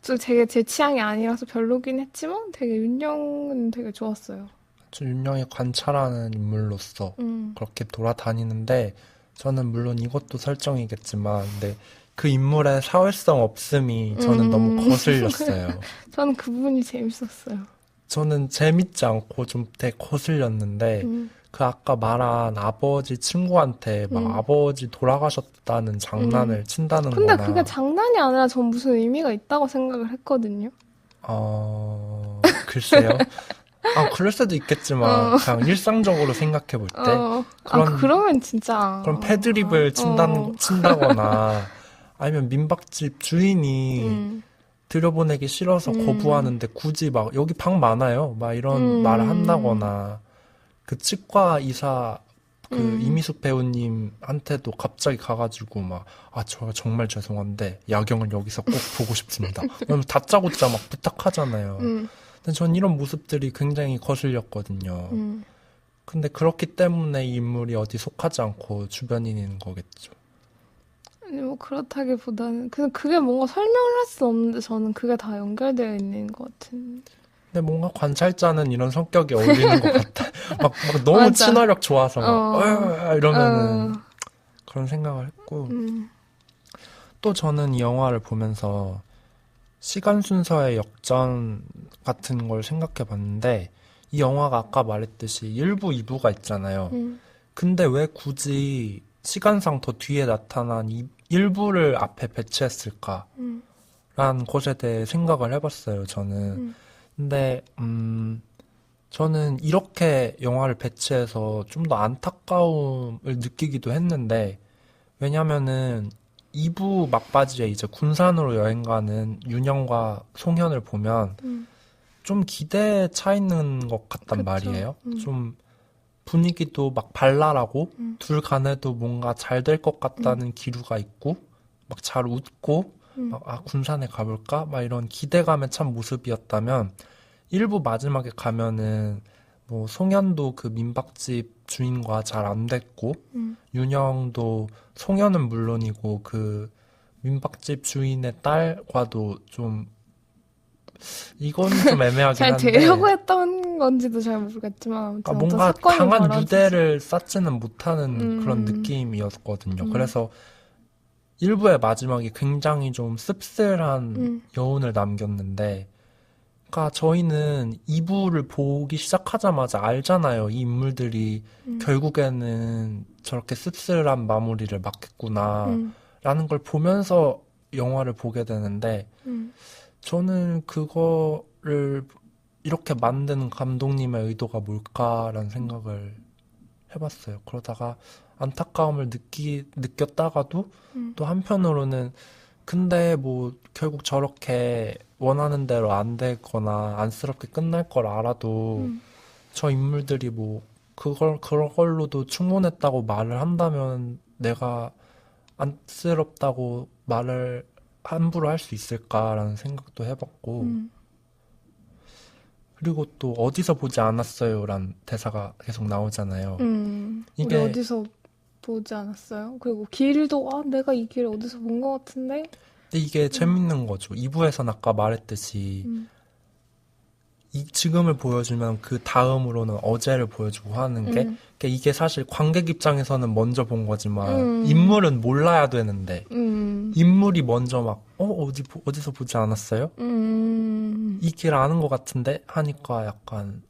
Speaker 3: 좀 되게 제 취향이 아니라서 별로긴 했지만 되게 윤영은 되게 좋았어요.
Speaker 2: 저 윤영이 관찰하는 인물로서 그렇게 돌아다니는데 저는 물론 이것도 설정이겠지만 근데 그 인물의 사회성 없음이 저는 너무 거슬렸어요.
Speaker 3: 저는 그 부분이 재밌었어요.
Speaker 2: 저는 재밌지 않고 좀 되게 거슬렸는데 그 아까 말한 아버지 친구한테 막 아버지 돌아가셨다는 장난을 친다는
Speaker 3: 근데
Speaker 2: 거나
Speaker 3: 그게 장난이 아니라 전 무슨 의미가 있다고 생각을 했거든요.
Speaker 2: 글쎄요. 그럴 수도 있겠지만 그냥 일상적으로 생각해 볼 때
Speaker 3: 그러면 진짜
Speaker 2: 그런 패드립을 친다거나 아니면 민박집 주인이 들여보내기 싫어서 거부하는데 굳이 막 여기 방 많아요 막 이런 말을 한다거나 그 치과 의사 그 이미숙 배우님한테도 갑자기 가가지고 막 저 정말 죄송한데 야경을 여기서 꼭 보고 싶습니다. 그러면 다짜고짜 막 부탁하잖아요. 근데 전 이런 모습들이 굉장히 거슬렸거든요. 근데 그렇기 때문에 이 인물이 어디 속하지 않고 주변인인 거겠죠.
Speaker 3: 아니, 뭐 그렇다기보다는 그게 뭔가 설명을 할 수 없는데 저는 그게 다 연결되어 있는 것 같은.
Speaker 2: 근데 뭔가 관찰자는 이런 성격이 어울리는 것 같아. 막 너무
Speaker 3: 맞아.
Speaker 2: 친화력 좋아서 막 이러면은 그런 생각을 했고 또 저는 이 영화를 보면서 시간 순서의 역전 같은 걸 생각해 봤는데 이 영화가 아까 말했듯이 1부, 2부가 있잖아요. 근데 왜 굳이 시간상 더 뒤에 나타난 1부를 앞에 배치했을까? 라는 것에 대해 생각을 해봤어요, 저는. 근데, 저는 이렇게 영화를 배치해서 좀 더 안타까움을 느끼기도 했는데, 왜냐면은 2부 막바지에 이제 군산으로 여행 가는 윤영과 송현을 보면 좀 기대에 차 있는 것 같단
Speaker 3: 그쵸.
Speaker 2: 말이에요. 좀 분위기도 막 발랄하고 둘 간에도 뭔가 잘 될 것 같다는 기류가 있고 막 잘 웃고 막 군산에 가볼까? 막 이런 기대감에 찬 모습이었다면 1부 마지막에 가면은 뭐 송현도 그 민박집 주인과 잘 안 됐고 윤영도 송현은 물론이고 그 민박집 주인의 딸과도 좀 이건 좀 애매하긴
Speaker 3: 잘
Speaker 2: 한데
Speaker 3: 되려고 했던 건지도 잘 모르겠지만
Speaker 2: 그러니까
Speaker 3: 아무튼
Speaker 2: 뭔가
Speaker 3: 어떤 사건이
Speaker 2: 강한
Speaker 3: 벌어지지.
Speaker 2: 유대를 쌓지는 못하는 그런 느낌이었거든요. 그래서 1부의 마지막이 굉장히 좀 씁쓸한 여운을 남겼는데 그러니까 저희는 2부를 보기 시작하자마자 알잖아요. 이 인물들이 결국에는 저렇게 씁쓸한 마무리를 맞겠구나 라는 걸 보면서 영화를 보게 되는데 저는 그거를 이렇게 만든 감독님의 의도가 뭘까라는 생각을 해봤어요. 그러다가 안타까움을 느꼈다가도 또 한편으로는 근데 뭐 결국 저렇게 원하는 대로 안 되거나 안쓰럽게 끝날 걸 알아도 저 인물들이 뭐 그런 걸로도 충분했다고 말을 한다면 내가 안쓰럽다고 말을 함부로 할 수 있을까라는 생각도 해봤고 그리고 또 어디서 보지 않았어요란 대사가 계속 나오잖아요.
Speaker 3: 우리
Speaker 2: 이게
Speaker 3: 어디서 보지 않았어요? 그리고 길도 내가 이 길 어디서 본 것 같은데?
Speaker 2: 근데 이게 재밌는 거죠. 2부에서는 아까 말했듯이 지금을 보여주면 그 다음으로는 어제를 보여주고 하는 게 그러니까 이게 사실 관객 입장에서는 먼저 본 거지만 인물은 몰라야 되는데 인물이 먼저 막 어디서 보지 않았어요? 이 길 아는 것 같은데 하니까 약간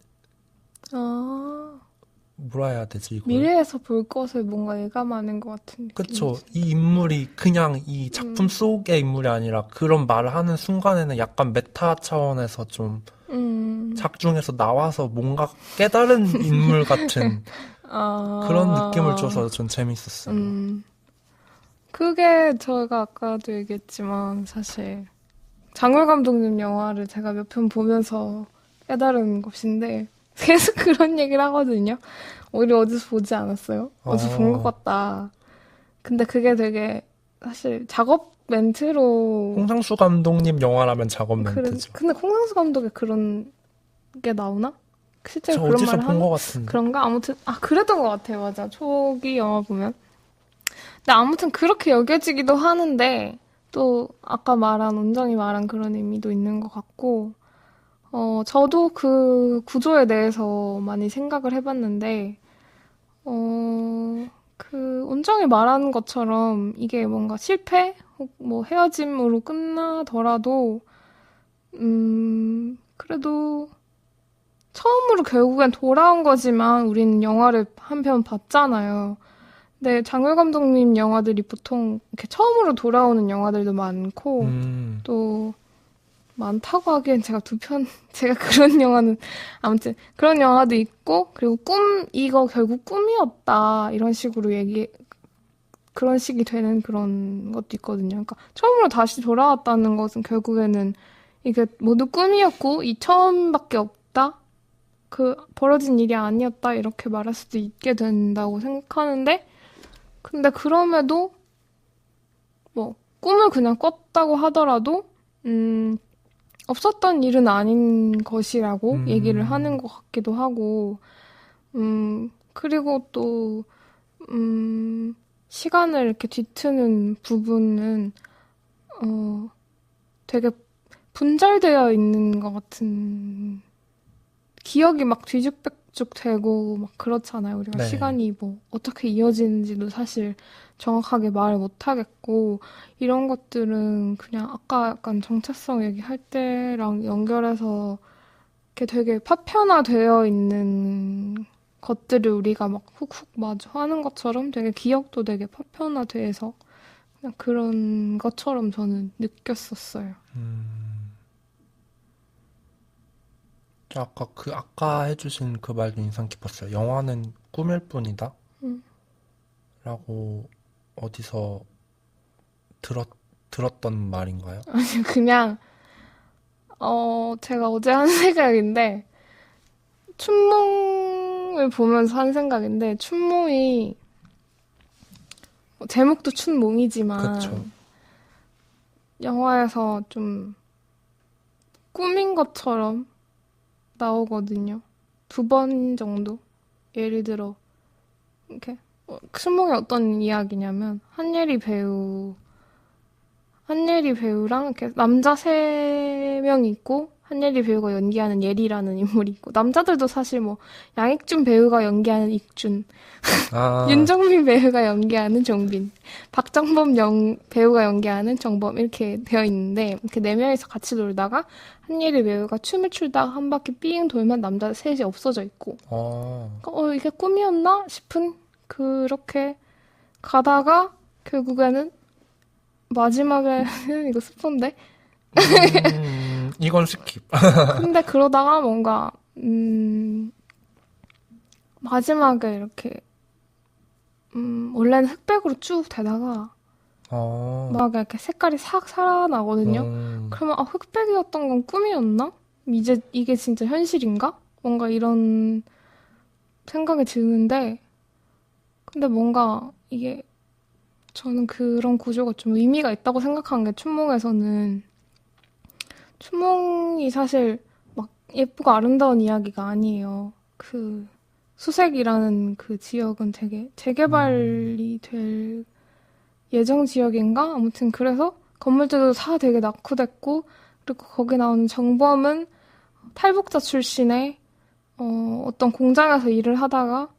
Speaker 2: 뭐라 해야 되지 이걸?
Speaker 3: 미래에서 볼 것을 뭔가 예감하는 것 같은 느낌.
Speaker 2: 그쵸. 이 인물이 그냥 이 작품 속의 인물이 아니라 그런 말을 하는 순간에는 약간 메타 차원에서 좀 작중에서 나와서 뭔가 깨달은 인물 같은 그런 느낌을 줘서 전 재밌었어요.
Speaker 3: 그게 저희가 아까도 얘기했지만 사실 장울 감독님 영화를 제가 몇 편 보면서 깨달은 것인데 계속 그런 얘기를 하거든요. 우리 어디서 보지 않았어요? 어디서 본 것 같다. 근데 그게 되게 사실 작업 멘트로
Speaker 2: 홍상수 감독님 영화라면 작업 멘트죠.
Speaker 3: 근데 홍상수 감독이 그런 게 나오나? 실제로
Speaker 2: 저
Speaker 3: 그런
Speaker 2: 어디서
Speaker 3: 말을
Speaker 2: 본
Speaker 3: 하나?
Speaker 2: 것 같은데.
Speaker 3: 그런가? 아무튼 그랬던 것 같아요. 맞아. 초기 영화 보면. 근데 아무튼 그렇게 여겨지기도 하는데 또 아까 말한 온정이 말한 그런 의미도 있는 것 같고 저도 그 구조에 대해서 많이 생각을 해봤는데 그 온정이 말하는 것처럼 이게 뭔가 실패? 혹 뭐 헤어짐으로 끝나더라도 그래도 처음으로 결국엔 돌아온 거지만 우리는 영화를 한 편 봤잖아요. 근데 장울 감독님 영화들이 보통 이렇게 처음으로 돌아오는 영화들도 많고 또 많다고 하기엔 제가 제가 그런 영화는 아무튼 그런 영화도 있고 그리고 이거 결국 꿈이었다 이런 식으로 그런 식이 되는 그런 것도 있거든요. 그러니까 처음으로 다시 돌아왔다는 것은 결국에는 이게 모두 꿈이었고 이 처음밖에 없다. 그 벌어진 일이 아니었다 이렇게 말할 수도 있게 된다고 생각하는데 근데 그럼에도 뭐 꿈을 그냥 꿨다고 하더라도 없었던 일은 아닌 것이라고 얘기를 하는 것 같기도 하고 그리고 또 시간을 이렇게 뒤트는 부분은 되게 분절되어 있는 것 같은 기억이 막 뒤죽백죽 되고 막 그렇잖아요. 우리가
Speaker 2: 네.
Speaker 3: 시간이 뭐 어떻게 이어지는지도 사실 정확하게 말을 못 하겠고 이런 것들은 그냥 아까 약간 정체성 얘기할 때랑 연결해서 이렇게 되게 파편화되어 있는 것들을 우리가 막 훅훅 마주 하는 것처럼 되게 기억도 되게 파편화돼서 그냥 그런 것처럼 저는 느꼈었어요.
Speaker 2: 아까 해주신 그 말도 인상 깊었어요. 영화는 꿈일 뿐이다. 라고 어디서 들었던 말인가요?
Speaker 3: 아니 그냥 제가 어제 한 생각인데 춘몽을 보면서 한 생각인데 춘몽이 제목도 춘몽이지만
Speaker 2: 그쵸.
Speaker 3: 영화에서 좀 꿈인 것처럼 나오거든요. 2번 정도. 예를 들어 이렇게 춘몽이 어떤 이야기냐면 한예리 배우랑 이렇게 남자 3명이 있고 한예리 배우가 연기하는 예리라는 인물이 있고 남자들도 사실 뭐 양익준 배우가 연기하는 익준 윤정민 배우가 연기하는 정빈 박정범 배우가 연기하는 정범 이렇게 되어 있는데 이렇게 4명이서 같이 놀다가 한예리 배우가 춤을 추다가 한 바퀴 삥 돌면 남자 셋이 없어져 있고 이게 꿈이었나 싶은 그렇게 가다가 결국에는 마지막에는 이거 스폰데?
Speaker 2: 이건 스킵.
Speaker 3: 근데 그러다가 뭔가 마지막에 이렇게 원래는 흑백으로 쭉 되다가 막 이렇게 색깔이 싹 살아나거든요. 그러면 흑백이었던 건 꿈이었나? 이게 진짜 현실인가? 뭔가 이런 생각이 드는데 근데 뭔가 이게 저는 그런 구조가 좀 의미가 있다고 생각한 게 춘몽에서는 춘몽이 사실 막 예쁘고 아름다운 이야기가 아니에요. 그 수색이라는 그 지역은 되게 재개발이 될 예정 지역인가? 아무튼 그래서 건물들도 다 되게 낙후됐고 그리고 거기 나오는 정범은 탈북자 출신의 어떤 공장에서 일을 하다가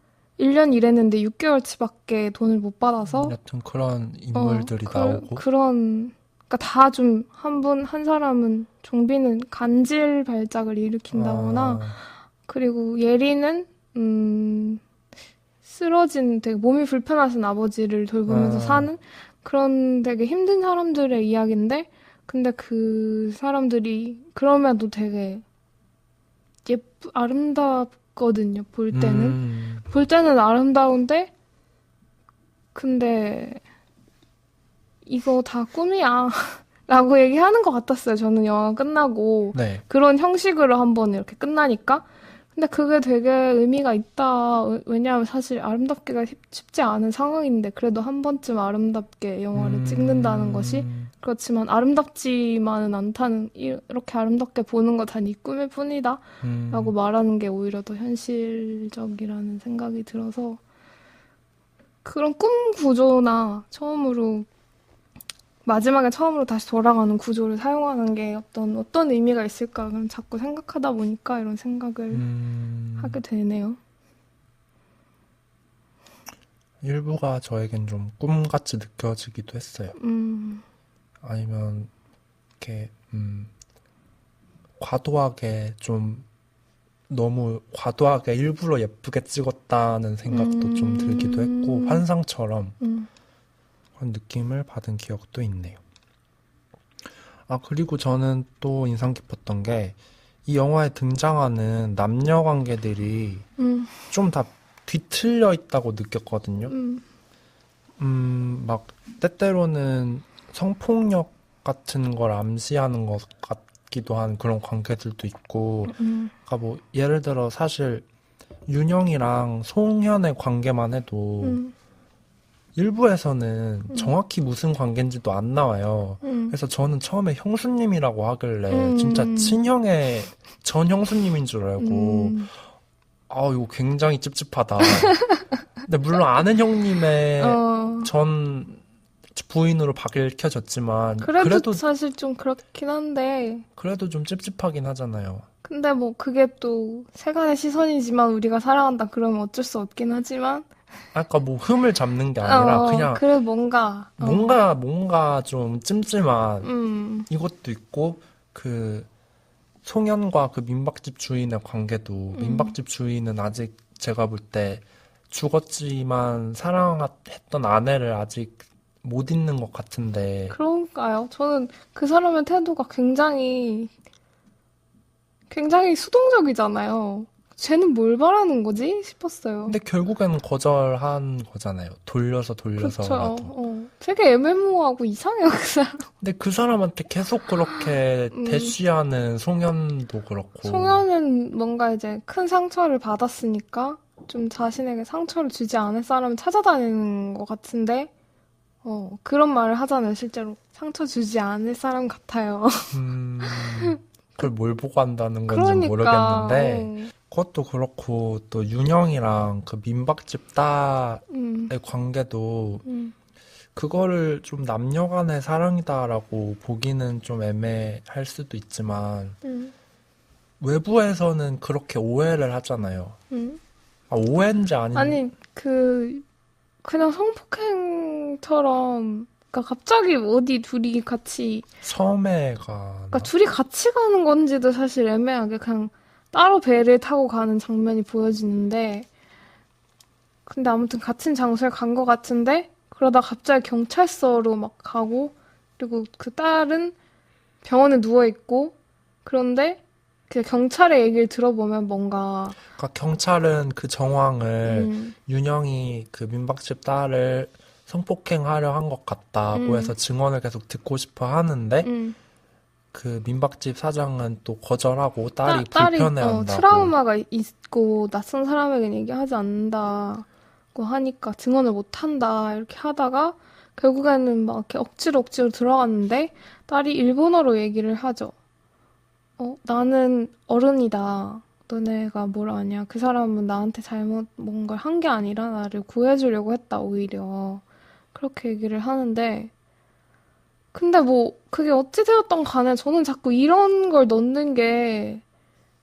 Speaker 3: 1년 일했는데 6개월치밖에 돈을 못 받아서
Speaker 2: 여튼 그런 인물들이 나오고
Speaker 3: 그러니까 다 좀 한 사람은 종비는 간질 발작을 일으킨다거나 그리고 예리는 쓰러진 되게 몸이 불편하신 아버지를 돌보면서 사는 그런 되게 힘든 사람들의 이야기인데 근데 그 사람들이 그럼에도 되게 아름답거든요. 볼 때는 아름다운데 근데 이거 다 꿈이야 라고 얘기하는 것 같았어요. 저는 영화 끝나고
Speaker 2: 네.
Speaker 3: 그런 형식으로 한번 이렇게 끝나니까 근데 그게 되게 의미가 있다. 왜냐하면 사실 아름답기가 쉽지 않은 상황인데 그래도 한 번쯤 아름답게 영화를 찍는다는 것이 그렇지만 아름답지만은 않다는 이렇게 아름답게 보는 거 다 네 꿈일 뿐이다 라고 말하는 게 오히려 더 현실적이라는 생각이 들어서 그런 꿈 구조나 마지막에 처음으로 다시 돌아가는 구조를 사용하는 게 어떤 의미가 있을까 그럼 자꾸 생각하다 보니까 이런 생각을 하게 되네요.
Speaker 2: 일부가 저에겐 좀 꿈같이 느껴지기도 했어요. 아니면 이렇게 과도하게 좀 너무 과도하게 일부러 예쁘게 찍었다는 생각도 좀 들기도 했고 환상처럼 그런 느낌을 받은 기억도 있네요. 그리고 저는 또 인상 깊었던 게 이 영화에 등장하는 남녀 관계들이 좀 다 뒤틀려 있다고 느꼈거든요. 막 때때로는 성폭력 같은 걸 암시하는 것 같기도 한 그런 관계들도 있고 그러니까 뭐 예를 들어 사실 윤영이랑 송현의 관계만 해도 일부에서는 정확히 무슨 관계인지도 안 나와요. 그래서 저는 처음에 형수님이라고 하길래 진짜 친형의 전 형수님인 줄 알고 이거 굉장히 찝찝하다. 근데 물론 아는 형님의 전 부인으로 밝혀졌지만
Speaker 3: 그래도 사실 좀 그렇긴 한데
Speaker 2: 그래도 좀 찝찝하긴 하잖아요.
Speaker 3: 근데 뭐 그게 또 세간의 시선이지만 우리가 사랑한다 그러면 어쩔 수 없긴 하지만
Speaker 2: 아까 뭐 흠을 잡는 게 아니라 그냥
Speaker 3: 그래 뭔가
Speaker 2: 좀 찜찜한 이것도 있고 그 송현과 그 민박집 주인의 관계도 민박집 주인은 아직 제가 볼 때 죽었지만 사랑했던 아내를 아직 못 잊는 것 같은데
Speaker 3: 그런가요? 저는 그 사람의 태도가 굉장히 수동적이잖아요. 쟤는 뭘 바라는 거지? 싶었어요.
Speaker 2: 근데 결국에는 거절한 거잖아요. 돌려서
Speaker 3: 그렇죠. 되게 애매모호하고 이상해요, 그 사람.
Speaker 2: 근데 그 사람한테 계속 그렇게 대쉬하는 송현도 그렇고.
Speaker 3: 송현은 뭔가 이제 큰 상처를 받았으니까 좀 자신에게 상처를 주지 않을 사람을 찾아다니는 것 같은데 그런 말을 하잖아요, 실제로. 상처 주지 않을 사람 같아요.
Speaker 2: 그걸 뭘 보고 한다는 건지 모르겠는데 그것도 그렇고 또 윤영이랑 그 민박집 딸의 관계도 그거를 좀 남녀 간의 사랑이다라고 보기는 좀 애매할 수도 있지만 외부에서는 그렇게 오해를 하잖아요. 오해인지
Speaker 3: 아니 그냥 성폭행처럼 그러니까 갑자기 어디 둘이 같이
Speaker 2: 섬에 가나?
Speaker 3: 그러니까 둘이 같이 가는 건지도 사실 애매하게 그냥 따로 배를 타고 가는 장면이 보여지는데 근데 아무튼 같은 장소에 간 것 같은데 그러다 갑자기 경찰서로 막 가고 그리고 그 딸은 병원에 누워있고 그런데 그 경찰의 얘기를 들어보면 뭔가
Speaker 2: 그러니까 경찰은 그 정황을 윤영이 그 민박집 딸을 성폭행하려 한 것 같다고 해서 증언을 계속 듣고 싶어 하는데 그 민박집 사장은 또 거절하고 딸이 불편해한다고.
Speaker 3: 트라우마가 있고 낯선 사람에게 얘기하지 않는다고 하니까 증언을 못 한다 이렇게 하다가 결국에는 막 이렇게 억지로 들어갔는데 딸이 일본어로 얘기를 하죠. 나는 어른이다. 너네가 뭘 아냐. 그 사람은 나한테 잘못 뭔가를 한 게 아니라 나를 구해주려고 했다, 오히려. 그렇게 얘기를 하는데, 근데 뭐, 그게 어찌 되었던 간에 저는 자꾸 이런 걸 넣는 게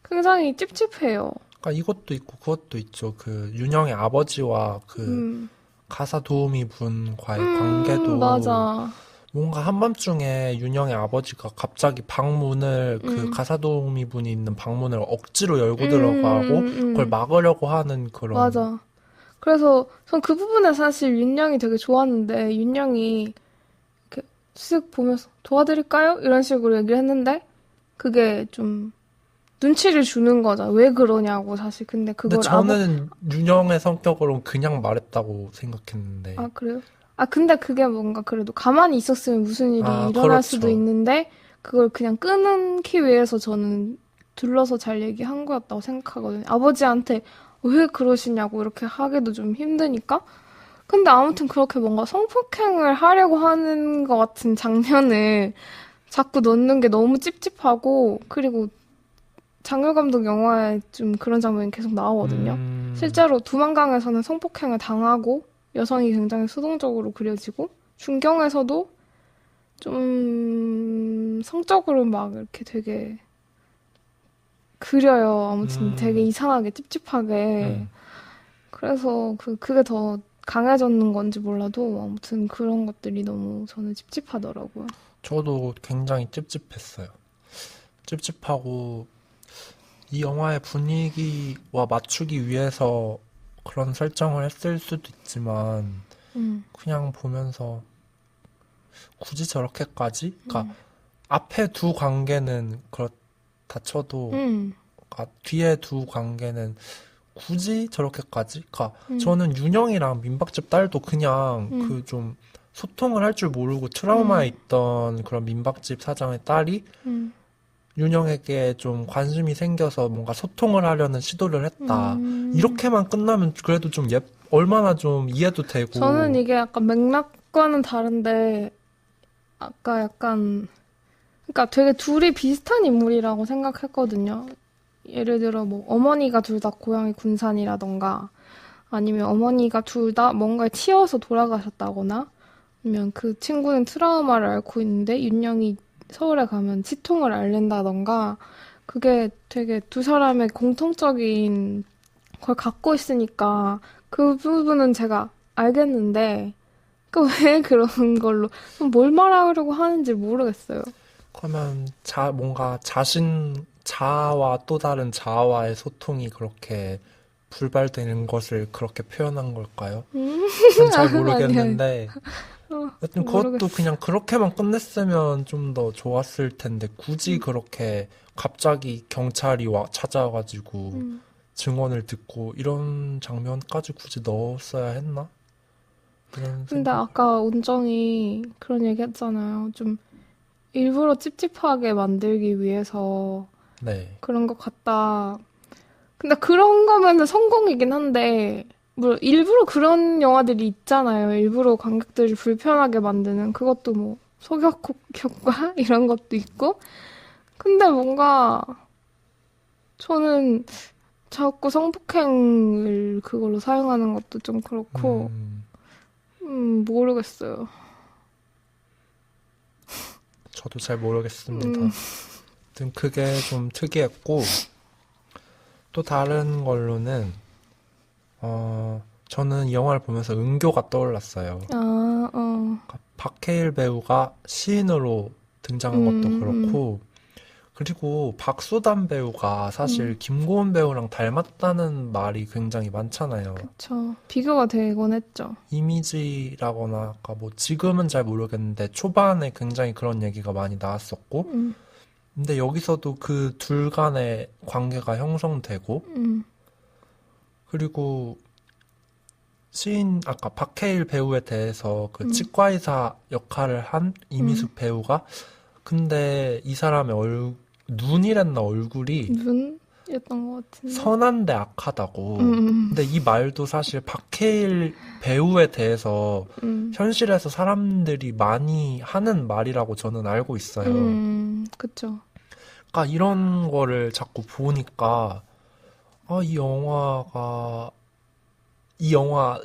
Speaker 3: 굉장히 찝찝해요.
Speaker 2: 그러니까 이것도 있고 그것도 있죠. 그 윤영의 아버지와 그 가사 도우미 분과의 관계도
Speaker 3: 맞아.
Speaker 2: 뭔가 한밤중에 윤영의 아버지가 갑자기 방문을 그 가사 도우미 분이 있는 방문을 억지로 열고 들어가고 그걸 막으려고 하는 그런.
Speaker 3: 맞아. 그래서 전 그 부분에 사실 윤영이 되게 좋았는데 윤영이 이렇게 쓱 보면서 도와드릴까요? 이런 식으로 얘기를 했는데 그게 좀 눈치를 주는 거죠. 왜 그러냐고 사실. 근데 그걸
Speaker 2: 저는 윤영의 성격으로는 그냥 말했다고 생각했는데.
Speaker 3: 아, 그래요? 근데 그게 뭔가 그래도 가만히 있었으면 무슨 일이 일어날
Speaker 2: 그렇죠.
Speaker 3: 수도 있는데 그걸 그냥 끊기 위해서 저는 둘러서 잘 얘기한 거였다고 생각하거든요. 아버지한테 왜 그러시냐고 이렇게 하기도 좀 힘드니까. 근데 아무튼 그렇게 뭔가 성폭행을 하려고 하는 것 같은 장면을 자꾸 넣는 게 너무 찝찝하고 그리고 장열 감독 영화에 좀 그런 장면이 계속 나오거든요. 실제로 두만강에서는 성폭행을 당하고 여성이 굉장히 수동적으로 그려지고 중경에서도 좀 성적으로 막 이렇게 되게 그려요. 아무튼 되게 이상하게 찝찝하게. 그래서 그게 더 강해졌는 건지 몰라도 아무튼 그런 것들이 너무 저는 찝찝하더라고요.
Speaker 2: 저도 굉장히 찝찝했어요. 찝찝하고 이 영화의 분위기와 맞추기 위해서 그런 설정을 했을 수도 있지만 그냥 보면서 굳이 저렇게까지? 그러니까 앞에 두 관계는 그렇다 쳐도 뒤에 두 관계는 굳이 저렇게까지? 그러니까 저는 윤영이랑 민박집 딸도 그냥 그 좀 소통을 할 줄 모르고 트라우마에 있던 그런 민박집 사장의 딸이 윤영에게 좀 관심이 생겨서 뭔가 소통을 하려는 시도를 했다. 이렇게만 끝나면 그래도 좀 얼마나 좀 이해도 되고.
Speaker 3: 저는 이게 약간 맥락과는 다른데, 아까 약간, 그러니까 되게 둘이 비슷한 인물이라고 생각했거든요. 예를 들어 뭐 어머니가 둘 다 고향이 군산이라던가, 아니면 어머니가 둘 다 뭔가에 치여서 돌아가셨다거나, 아니면 그 친구는 트라우마를 앓고 있는데 윤영이 서울에 가면 치통을 앓는다던가 그게 되게 두 사람의 공통적인 걸 갖고 있으니까 그 부분은 제가 알겠는데 그 왜 그런 걸로 뭘 말하려고 하는지 모르겠어요.
Speaker 2: 그러면 뭔가 자아와 또 다른 자아와의 소통이 그렇게 불발되는 것을 그렇게 표현한 걸까요? 전 잘 모르겠는데 여튼 그것도 그냥 그렇게만 끝냈으면 좀 더 좋았을 텐데 굳이 그렇게 갑자기 경찰이 찾아와가지고 증언을 듣고 이런 장면까지 굳이 넣었어야 했나?
Speaker 3: 근데 아까 온정이 그런 얘기 했잖아요. 좀 일부러 찝찝하게 만들기 위해서 그런 것 같다. 근데 그런 거면은 성공이긴 한데 뭐 일부러 그런 영화들이 있잖아요. 일부러 관객들을 불편하게 만드는 그것도 뭐 소격국 효과 이런 것도 있고. 근데 뭔가 저는 자꾸 성폭행을 그걸로 사용하는 것도 좀 그렇고 모르겠어요.
Speaker 2: 저도 잘 모르겠습니다. 아무튼 그게 좀 특이했고 또 다른 걸로는 저는 이 영화를 보면서 은교가 떠올랐어요. 그러니까 박해일 배우가 시인으로 등장한 것도 그렇고 그리고 박수담 배우가 사실 김고은 배우랑 닮았다는 말이 굉장히 많잖아요.
Speaker 3: 그쵸. 비교가 되곤 했죠.
Speaker 2: 이미지라거나 뭐 지금은 잘 모르겠는데 초반에 굉장히 그런 얘기가 많이 나왔었고 근데 여기서도 그 둘 간의 관계가 형성되고, 그리고 아까 박해일 배우에 대해서 그 치과의사 역할을 한 이미숙 배우가, 근데 이 사람의 눈이랬나 얼굴이
Speaker 3: 눈이었던 것 같은데.
Speaker 2: 선한데 악하다고. 근데 이 말도 사실 박해일 배우에 대해서 현실에서 사람들이 많이 하는 말이라고 저는 알고 있어요.
Speaker 3: 그쵸.
Speaker 2: 그러니까 이런 거를 자꾸 보니까 이 영화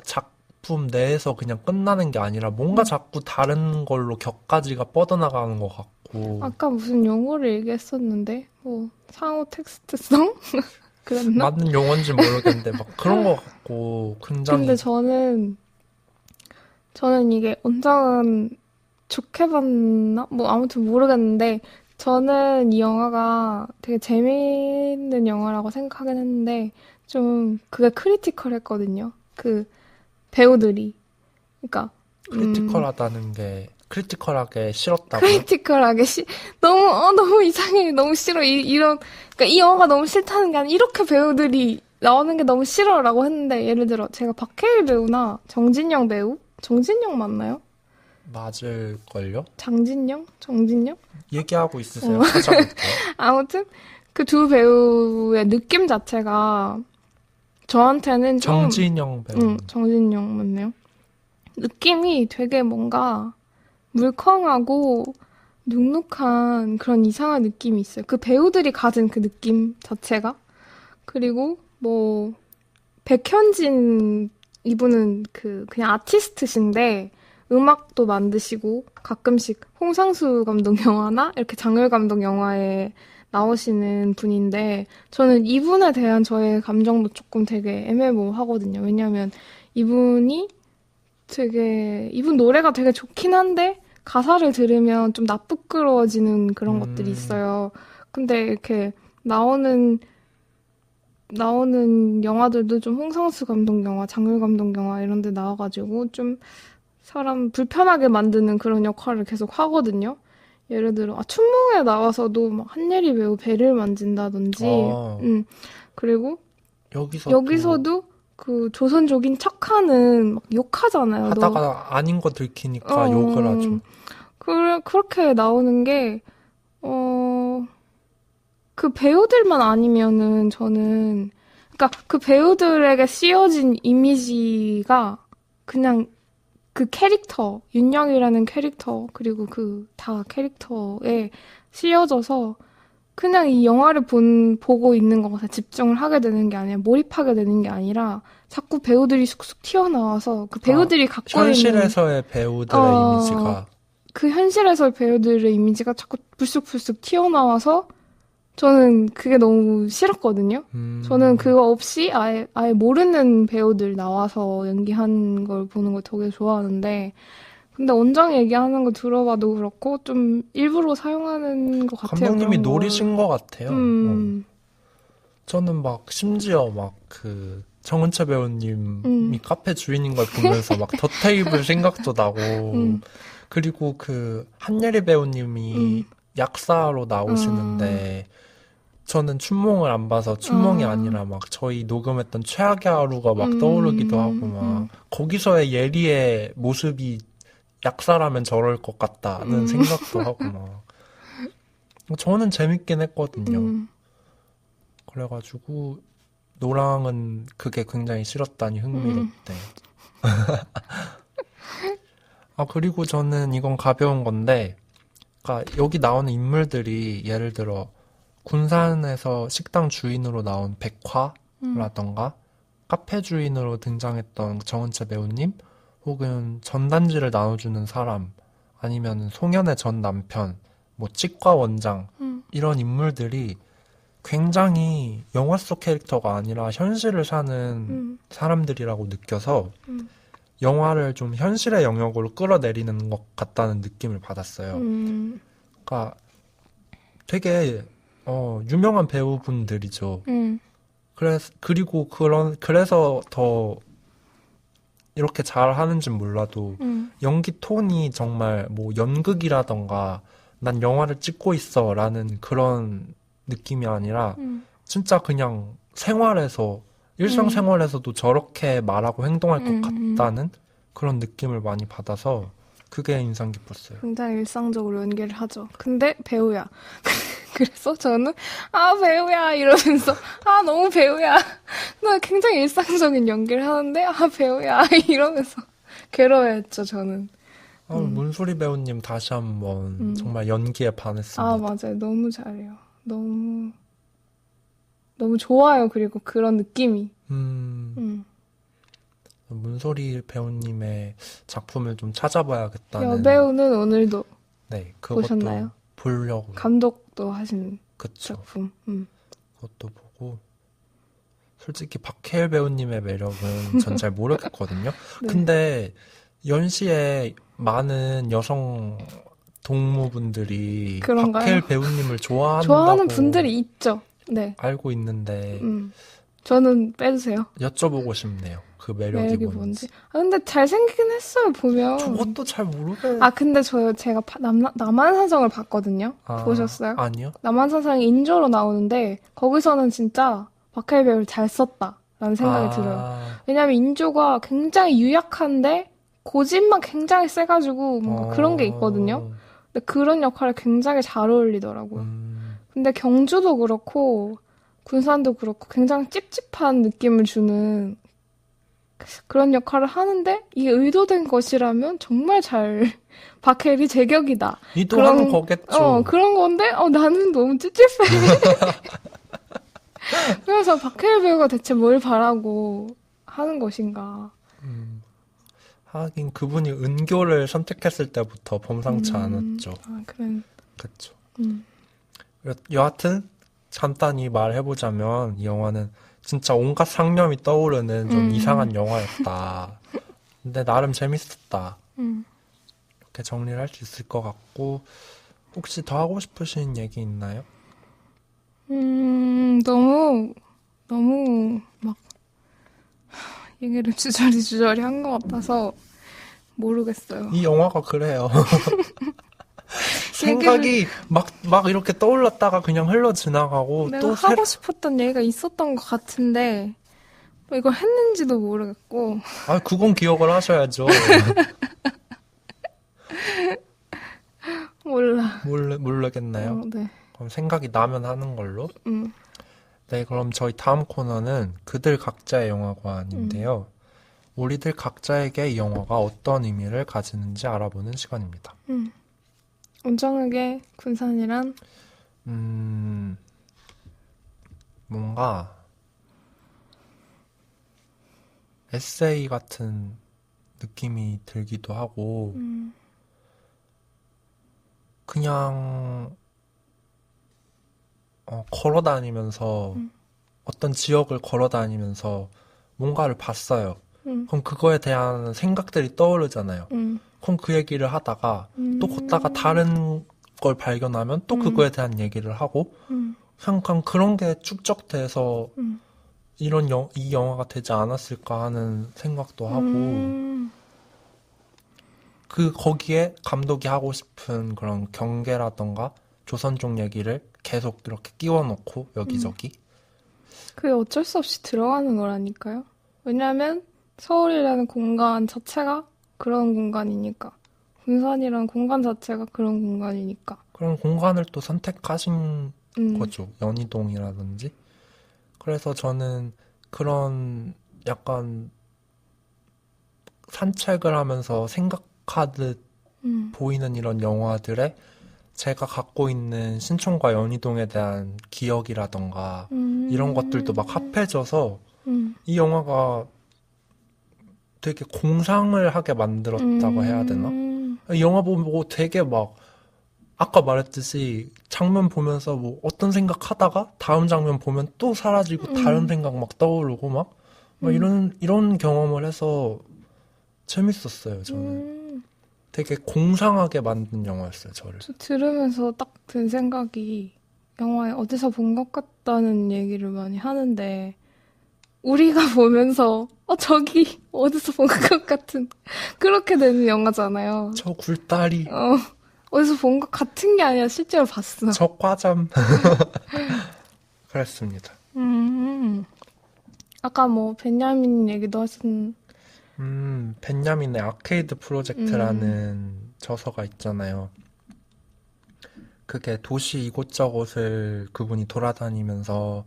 Speaker 2: 작품 내에서 그냥 끝나는 게 아니라 뭔가 자꾸 다른 걸로 격가지가 뻗어나가는 것 같고.
Speaker 3: 아까 무슨 용어를 얘기했었는데 뭐 상호 텍스트성? 그랬나?
Speaker 2: 맞는 용어인지 모르겠는데 막 그런 것 같고 굉장히.
Speaker 3: 근데 저는 이게 원작은 좋게 봤나? 뭐 아무튼 모르겠는데 저는 이 영화가 되게 재미있는 영화라고 생각하긴 했는데 좀 그게 크리티컬했거든요. 그 배우들이. 그러니까
Speaker 2: 크리티컬하다는 게 크리티컬하게 싫었다고요?
Speaker 3: 크리티컬하게 너무 이상해. 너무 싫어. 그러니까 이 영화가 너무 싫다는 게 아니라 이렇게 배우들이 나오는 게 너무 싫어라고 했는데 예를 들어 제가 박해일 배우나 정진영 배우? 정진영 맞나요?
Speaker 2: 맞을걸요?
Speaker 3: 장진영? 정진영?
Speaker 2: 얘기하고 있으세요. 찾아볼게요.
Speaker 3: 아무튼 그 두 배우의 느낌 자체가 저한테는 좀
Speaker 2: 정진영 배우.
Speaker 3: 정진영 맞네요. 느낌이 되게 뭔가 물컹하고 눅눅한 그런 이상한 느낌이 있어요. 그 배우들이 가진 그 느낌 자체가. 그리고 뭐 백현진 이분은 그냥 아티스트신데 음악도 만드시고 가끔씩 홍상수 감독 영화나 이렇게 장을 감독 영화에 나오시는 분인데 저는 이분에 대한 저의 감정도 조금 되게 애매모호하거든요. 왜냐하면 이분 노래가 되게 좋긴 한데 가사를 들으면 좀 나쁘끄러워지는 그런 것들이 있어요. 근데 이렇게 나오는 영화들도 좀 홍상수 감독 영화, 장을 감독 영화 이런 데 나와가지고 좀 사람 불편하게 만드는 그런 역할을 계속 하거든요. 예를 들어 춘몽에 나와서도 막 한예리 배우 배를 만진다든지 그리고 여기서도 그 조선족인 척하는 막 욕하잖아요.
Speaker 2: 하다가 아닌 거 들키니까 욕을 하죠.
Speaker 3: 그렇게 나오는 게 그 배우들만 아니면은 저는 그러니까 그 배우들에게 씌워진 이미지가 그냥 그 캐릭터, 윤영이라는 캐릭터, 그리고 그 다 캐릭터에 씌워져서 그냥 이 영화를 보고 있는 것에 집중을 하게 되는 게 아니라 몰입하게 되는 게 아니라 자꾸 배우들이 쑥쑥 튀어나와서 그 배우들이 갖고 있는
Speaker 2: 현실에서의 배우들의 이미지가
Speaker 3: 그 현실에서의 배우들의 이미지가 자꾸 불쑥불쑥 튀어나와서 저는 그게 너무 싫었거든요. 저는 그거 없이 아예 모르는 배우들 나와서 연기한 걸 보는 걸 되게 좋아하는데 근데 원장 얘기하는 거 들어봐도 그렇고 좀 일부러 사용하는 것 같아요.
Speaker 2: 감독님이 노리신 것 같아요. 저는 막 심지어 막 그 정은채 배우님이 카페 주인인 걸 보면서 막 더 테이블 생각도 나고 그리고 그 한예리 배우님이 약사로 나오시는데 저는 춘몽을 안 봐서 춘몽이 아니라 막 저희 녹음했던 최악의 하루가 막 떠오르기도 하고 막 거기서의 예리의 모습이 약사라면 저럴 것 같다는 생각도 하고 막 저는 재밌긴 했거든요. 그래가지고 노랑은 그게 굉장히 싫었다니 흥미롭대. 그리고 저는 이건 가벼운 건데 그러니까 여기 나오는 인물들이 예를 들어 군산에서 식당 주인으로 나온 백화라던가 카페 주인으로 등장했던 정은채 배우님 혹은 전단지를 나눠주는 사람 아니면 송현의 전 남편 뭐 치과 원장 이런 인물들이 굉장히 영화 속 캐릭터가 아니라 현실을 사는 사람들이라고 느껴서 영화를 좀 현실의 영역으로 끌어내리는 것 같다는 느낌을 받았어요. 그러니까 되게 유명한 배우분들이죠. 그래서 더 이렇게 잘 하는지 몰라도 연기 톤이 정말 뭐 연극이라던가 난 영화를 찍고 있어 라는 그런 느낌이 아니라 진짜 그냥 생활에서 일상생활에서도 저렇게 말하고 행동할 것 같다는 그런 느낌을 많이 받아서 그게 인상 깊었어요.
Speaker 3: 굉장히 일상적으로 연기를 하죠. 근데 배우야. 그래서 저는 배우야 이러면서 너무 배우야. 나 굉장히 일상적인 연기를 하는데 배우야 이러면서 괴로워했죠 저는.
Speaker 2: 문소리 배우님 다시 한번 정말 연기에 반했습니다.
Speaker 3: 맞아요. 너무 잘해요. 너무 좋아요. 그리고 그런 느낌이.
Speaker 2: 문소리 배우님의 작품을 좀 찾아봐야겠다는.
Speaker 3: 여배우는 오늘도
Speaker 2: 네, 그것도
Speaker 3: 보셨나요?
Speaker 2: 보려고요.
Speaker 3: 감독도 하신
Speaker 2: 그쵸.
Speaker 3: 작품.
Speaker 2: 그것도 보고 솔직히 박해일 배우님의 매력은 전 잘 모르겠거든요.
Speaker 3: 네.
Speaker 2: 근데 연시에 많은 여성 동무분들이
Speaker 3: 그런가요?
Speaker 2: 박해일 배우님을 좋아하는
Speaker 3: 분들이 있죠. 네.
Speaker 2: 알고 있는데
Speaker 3: 저는 빼주세요.
Speaker 2: 여쭤보고 싶네요. 그 매력이 뭔지.
Speaker 3: 근데 잘생기긴 했어요, 보면.
Speaker 2: 저것도 잘 모르겠어요.
Speaker 3: 근데 제가 남한산성을 봤거든요. 보셨어요?
Speaker 2: 아니요.
Speaker 3: 남한산성이 인조로 나오는데 거기서는 진짜 박해일 배우를 잘 썼다라는 생각이 들어요. 왜냐면 인조가 굉장히 유약한데 고집만 굉장히 세가지고 뭔가 그런 게 있거든요. 근데 그런 역할을 굉장히 잘 어울리더라고요. 근데 경주도 그렇고 군산도 그렇고 굉장히 찝찝한 느낌을 주는 그런 역할을 하는데 이게 의도된 것이라면 정말 잘 박해일이 제격이다.
Speaker 2: 의도하는 거겠죠.
Speaker 3: 그런 건데 나는 너무 찝찝해. 그래서 박해일 배우가 대체 뭘 바라고 하는 것인가.
Speaker 2: 하긴 그분이 은교를 선택했을 때부터 범상치 않았죠.
Speaker 3: 그래.
Speaker 2: 그렇죠. 여하튼 간단히 말해보자면 이 영화는 진짜 온갖 상념이 떠오르는 좀 이상한 영화였다. 근데 나름 재밌었다. 이렇게 정리를 할 수 있을 것 같고 혹시 더 하고 싶으신 얘기 있나요?
Speaker 3: 너무 막 얘기를 주저리 한 것 같아서 모르겠어요.
Speaker 2: 이 영화가 그래요. 생각이 막 이렇게 떠올랐다가 그냥 흘러 지나가고
Speaker 3: 내가
Speaker 2: 또
Speaker 3: 하고 싶었던 얘기가 있었던 것 같은데 이걸 했는지도 모르겠고.
Speaker 2: 그건 기억을 하셔야죠. 모르겠나요?
Speaker 3: 네.
Speaker 2: 그럼 생각이 나면 하는 걸로. 네, 그럼 저희 다음 코너는 그들 각자의 영화관인데요. 우리들 각자에게 이 영화가 어떤 의미를 가지는지 알아보는 시간입니다.
Speaker 3: 온정욱의 군산이란?
Speaker 2: 뭔가 에세이 같은 느낌이 들기도 하고 그냥 걸어다니면서 어떤 지역을 걸어다니면서 뭔가를 봤어요. 그럼 그거에 대한 생각들이 떠오르잖아요. 그럼 그 얘기를 하다가 또 걷다가 다른 걸 발견하면 또 그거에 대한 얘기를 하고 약간 그런 게 축적돼서 이 영화가 되지 않았을까 하는 생각도 하고 거기에 감독이 하고 싶은 그런 경계라던가 조선족 얘기를 계속 이렇게 끼워 넣고 여기저기
Speaker 3: 그게 어쩔 수 없이 들어가는 거라니까요. 왜냐하면 서울이라는 공간 자체가 그런 공간이니까. 군산이라는 공간 자체가 그런 공간이니까.
Speaker 2: 그런 공간을 또 선택하신 거죠. 연희동이라든지. 그래서 저는 그런 약간 산책을 하면서 생각하듯 보이는 이런 영화들에 제가 갖고 있는 신촌과 연희동에 대한 기억이라던가 이런 것들도 막 합해져서 이 영화가 되게 공상을 하게 만들었다고 해야 되나? 이 영화 보고 되게 막 아까 말했듯이 장면 보면서 뭐 어떤 생각 하다가 다음 장면 보면 또 사라지고 다른 생각 막 떠오르고 막 이런 경험을 해서 재밌었어요, 저는. 되게 공상하게 만든 영화였어요, 저를.
Speaker 3: 저 들으면서 딱 든 생각이 영화에 어디서 본 것 같다는 얘기를 많이 하는데 우리가 보면서 저기 어디서 본 것 같은 그렇게 되는 영화잖아요.
Speaker 2: 저 굴다리.
Speaker 3: 어디서 본 것 같은 게 아니라 실제로 봤어.
Speaker 2: 적과점. 그랬습니다.
Speaker 3: 아까 뭐 벤야민 얘기도 하신.
Speaker 2: 벤야민의 아케이드 프로젝트라는 저서가 있잖아요. 그게 도시 이곳저곳을 그분이 돌아다니면서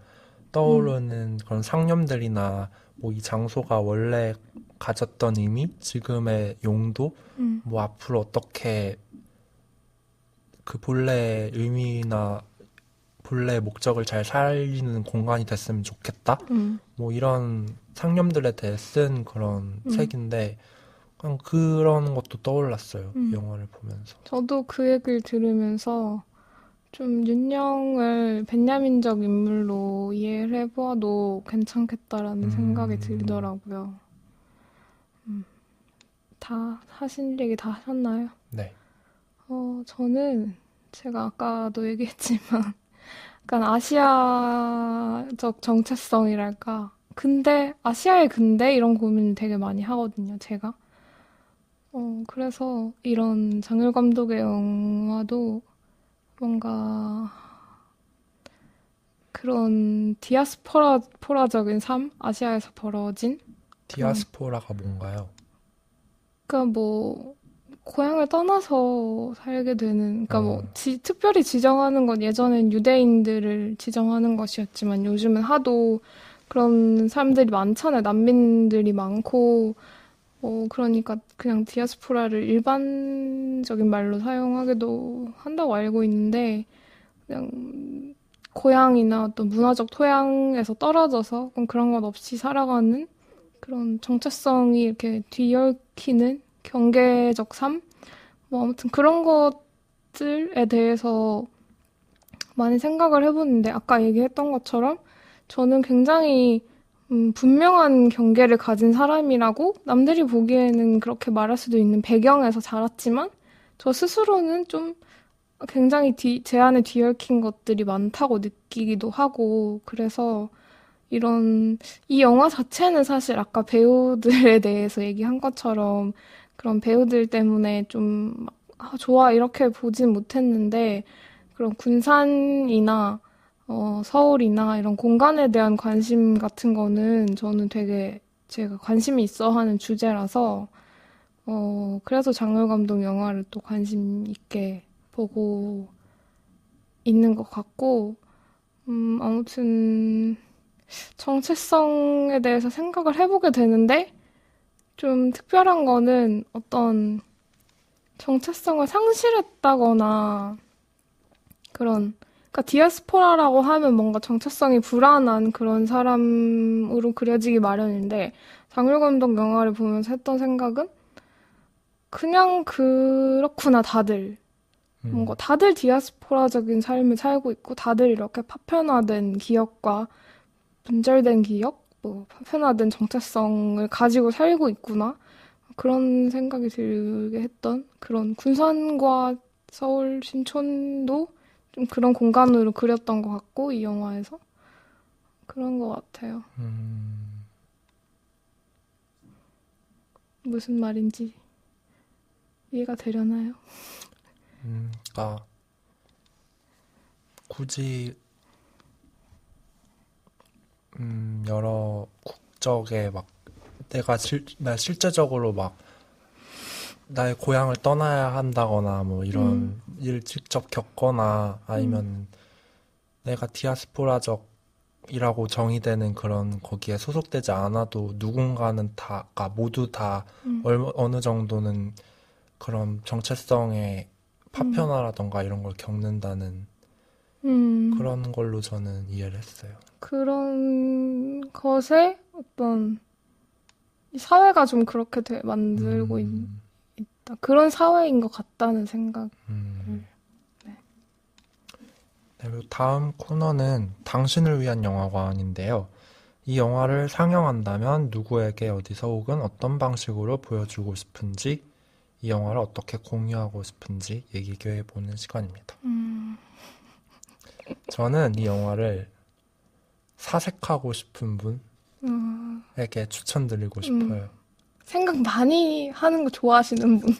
Speaker 2: 떠오르는 그런 상념들이나 뭐 이 장소가 원래 가졌던 의미, 지금의 용도, 뭐 앞으로 어떻게 그 본래 의미나 본래 목적을 잘 살리는 공간이 됐으면 좋겠다. 뭐 이런 상념들에 대해 쓴 그런 책인데 그냥 그런 것도 떠올랐어요. 이 영화를 보면서.
Speaker 3: 저도 그 얘기를 들으면서 좀 윤영을 벤야민적 인물로 이해를 해보아도 괜찮겠다라는 생각이 들더라고요. 다 하신 얘기 다 하셨나요?
Speaker 2: 네.
Speaker 3: 저는 제가 아까도 얘기했지만 약간 아시아적 정체성이랄까. 근데 아시아의 근대 이런 고민을 되게 많이 하거든요, 제가. 그래서 이런 장일 감독의 영화도 뭔가 그런 디아스포라적인 삶? 아시아에서 벌어진?
Speaker 2: 디아스포라가 뭔가요?
Speaker 3: 그러니까 뭐 고향을 떠나서 살게 되는, 그러니까 뭐 특별히 지정하는 건 예전엔 유대인들을 지정하는 것이었지만 요즘은 하도 그런 사람들이 많잖아요. 난민들이 많고, 그러니까 그냥 디아스포라를 일반적인 말로 사용하기도 한다고 알고 있는데, 그냥 고향이나 어떤 문화적 토양에서 떨어져서 그런 것 없이 살아가는 그런 정체성이 이렇게 뒤얽히는 경계적 삶? 뭐 아무튼 그런 것들에 대해서 많이 생각을 해보는데 아까 얘기했던 것처럼 저는 굉장히 분명한 경계를 가진 사람이라고 남들이 보기에는 그렇게 말할 수도 있는 배경에서 자랐지만 저 스스로는 좀 굉장히 제 안에 뒤얽힌 것들이 많다고 느끼기도 하고 그래서 이 영화 자체는 사실 아까 배우들에 대해서 얘기한 것처럼 그런 배우들 때문에 좀 좋아 이렇게 보진 못했는데 그런 군산이나 서울이나 이런 공간에 대한 관심 같은 거는 저는 되게 제가 관심이 있어 하는 주제라서 그래서 장열 감독 영화를 또 관심 있게 보고 있는 것 같고 아무튼 정체성에 대해서 생각을 해보게 되는데 좀 특별한 거는 어떤 정체성을 상실했다거나 그러니까 디아스포라라고 하면 뭔가 정체성이 불안한 그런 사람으로 그려지기 마련인데 장율 감독 영화를 보면서 했던 생각은 그냥 그렇구나 다들 뭔가 다들 디아스포라적인 삶을 살고 있고 다들 이렇게 파편화된 기억과 분절된 기억, 뭐 파편화된 정체성을 가지고 살고 있구나 그런 생각이 들게 했던 그런 군산과 서울 신촌도 좀 그런 공간으로 그렸던 것 같고 이 영화에서 그런 것 같아요. 무슨 말인지 이해가 되려나요?
Speaker 2: 그러니까 굳이 여러 국적에 막 내가 실제적으로 막 나의 고향을 떠나야 한다거나 뭐 이런 일 직접 겪거나 아니면 내가 디아스포라적이라고 정의되는 그런 거기에 소속되지 않아도 누군가는 그러니까 모두 다 어느 정도는 그런 정체성의 파편화라던가 이런 걸 겪는다는 그런 걸로 저는 이해를 했어요.
Speaker 3: 그런 것에 어떤 사회가 좀 그렇게 만들고 있다. 그런 사회인 것 같다는 생각.
Speaker 2: 네. 그리고 다음 코너는 당신을 위한 영화관인데요. 이 영화를 상영한다면 누구에게 어디서 혹은 어떤 방식으로 보여주고 싶은지 이 영화를 어떻게 공유하고 싶은지 얘기해보는 시간입니다. 저는 이 영화를 사색하고 싶은 분에게 추천드리고 싶어요.
Speaker 3: 생각 많이 하는 거 좋아하시는 분.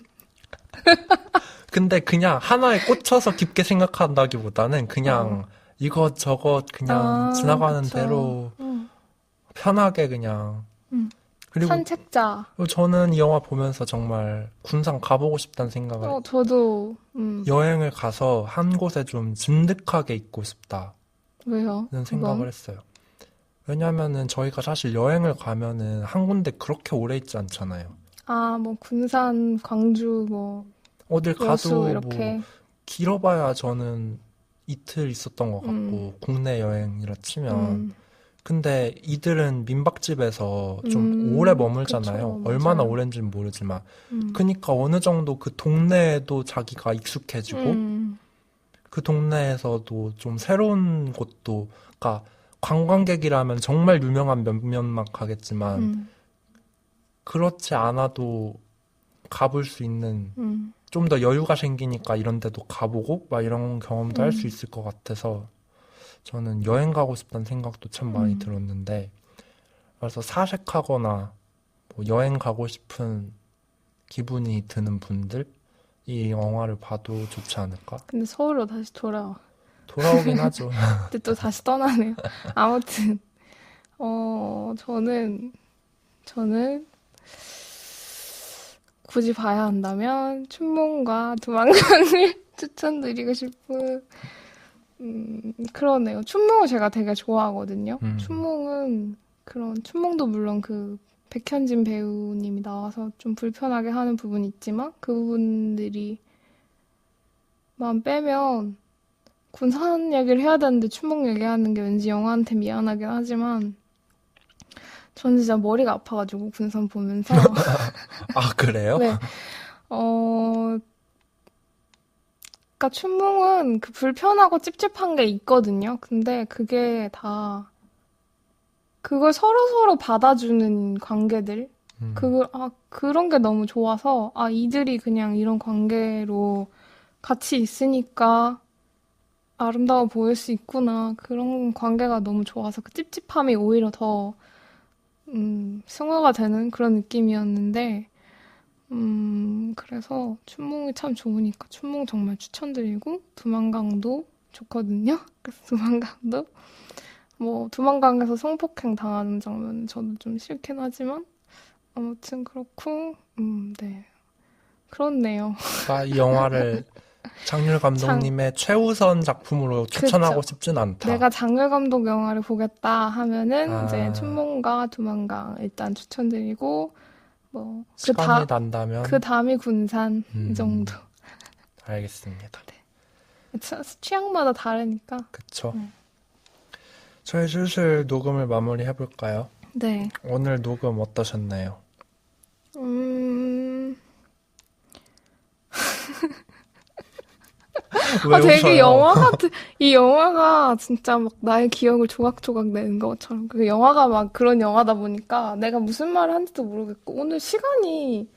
Speaker 2: 근데 그냥 하나에 꽂혀서 깊게 생각한다기보다는 그냥 이것저것 그냥 지나가는
Speaker 3: 그쵸.
Speaker 2: 대로 편하게 그냥. 그리고
Speaker 3: 산책자.
Speaker 2: 저는 이 영화 보면서 정말 군산 가보고 싶다는 생각을
Speaker 3: 저도,
Speaker 2: 여행을 가서 한 곳에 좀 진득하게 있고 싶다는
Speaker 3: 왜요?
Speaker 2: 생각을
Speaker 3: 그건?
Speaker 2: 했어요. 왜냐면은 저희가 사실 여행을 가면은 한 군데 그렇게 오래 있지 않잖아요.
Speaker 3: 뭐, 군산, 광주, 뭐,
Speaker 2: 어딜
Speaker 3: 여수,
Speaker 2: 가도 뭐
Speaker 3: 이렇게.
Speaker 2: 길어봐야 저는 이틀 있었던 것
Speaker 3: 음.
Speaker 2: 같고 국내 여행이라 치면
Speaker 3: 음,
Speaker 2: 근데 이들은 민박집에서 좀 오래 머물잖아요.
Speaker 3: 그쵸,
Speaker 2: 얼마나
Speaker 3: 맞아요.
Speaker 2: 오랜지는 모르지만
Speaker 3: 음,
Speaker 2: 그니까 어느 정도 그 동네에도 자기가 익숙해지고
Speaker 3: 음,
Speaker 2: 그 동네에서도 좀 새로운 곳도 그러니까 관광객이라면 정말 유명한 몇몇만 가겠지만
Speaker 3: 음,
Speaker 2: 그렇지 않아도 가볼 수 있는
Speaker 3: 음,
Speaker 2: 좀 더 여유가 생기니까 이런 데도 가보고 막 이런 경험도 할 수
Speaker 3: 음,
Speaker 2: 있을 것 같아서 저는 여행 가고 싶다는 생각도 참 많이
Speaker 3: 음.
Speaker 2: 들었는데 그래서 사색하거나 뭐 여행 가고 싶은 기분이 드는 분들 이 영화를 봐도 좋지 않을까?
Speaker 3: 근데 서울로 다시 돌아와.
Speaker 2: 돌아오긴 하죠.
Speaker 3: 근데 또 다시 떠나네요. 아무튼, 저는 굳이 봐야 한다면, 춘몽과 두만강을 추천드리고 싶은, 그러네요. 춘몽을 제가 되게 좋아하거든요.
Speaker 2: 음,
Speaker 3: 춘몽도 물론 그, 백현진 배우님이 나와서 좀 불편하게 하는 부분이 있지만, 그 부분들이 만 빼면, 군산 얘기를 해야 되는데 춘몽 얘기하는 게 왠지 영화한테 미안하긴 하지만, 전 진짜 머리가 아파가지고 군산 보면서
Speaker 2: 아, 그래요?
Speaker 3: 네, 그러니까 춘몽은 그 불편하고 찝찝한 게 있거든요. 근데 그게 다 그걸 서로서로 받아주는 관계들,
Speaker 2: 음,
Speaker 3: 그런 게 너무 좋아서 이들이 그냥 이런 관계로 같이 있으니까 아름다워 보일 수 있구나. 그런 관계가 너무 좋아서 그 찝찝함이 오히려 더 승화가 되는 그런 느낌이었는데, 그래서 춘몽이 참 좋으니까 춘몽 정말 추천드리고, 두만강도 좋거든요. 그래서 두만강도, 뭐, 두만강에서 성폭행 당하는 장면은 저도 좀 싫긴 하지만, 아무튼 그렇고, 네. 그렇네요.
Speaker 2: 아, 이 영화를 장률
Speaker 3: 장,
Speaker 2: 감독님의 최우선 작품으로 추천하고
Speaker 3: 그쵸.
Speaker 2: 싶진 않다.
Speaker 3: 내가 장르 감독 영화를 보겠다 하면은, 이제
Speaker 2: 아,
Speaker 3: 춘몽과 두만강 일단 추천드리고, 뭐,
Speaker 2: 시간이
Speaker 3: 그
Speaker 2: 난다면,
Speaker 3: 다음이 군산, 이 정도.
Speaker 2: 알겠습니다.
Speaker 3: 취향마다 다르니까.
Speaker 2: 그쵸.
Speaker 3: 네.
Speaker 2: 저희 슬슬 녹음을 마무리 해볼까요?
Speaker 3: 네.
Speaker 2: 오늘 녹음 어떠셨나요? 왜
Speaker 3: 되게
Speaker 2: 웃어요?
Speaker 3: 이 영화가 진짜 막 나의 기억을 조각조각 내는 것처럼. 그 영화가 막 그런 영화다 보니까 내가 무슨 말을 한지도 모르겠고, 오늘 시간이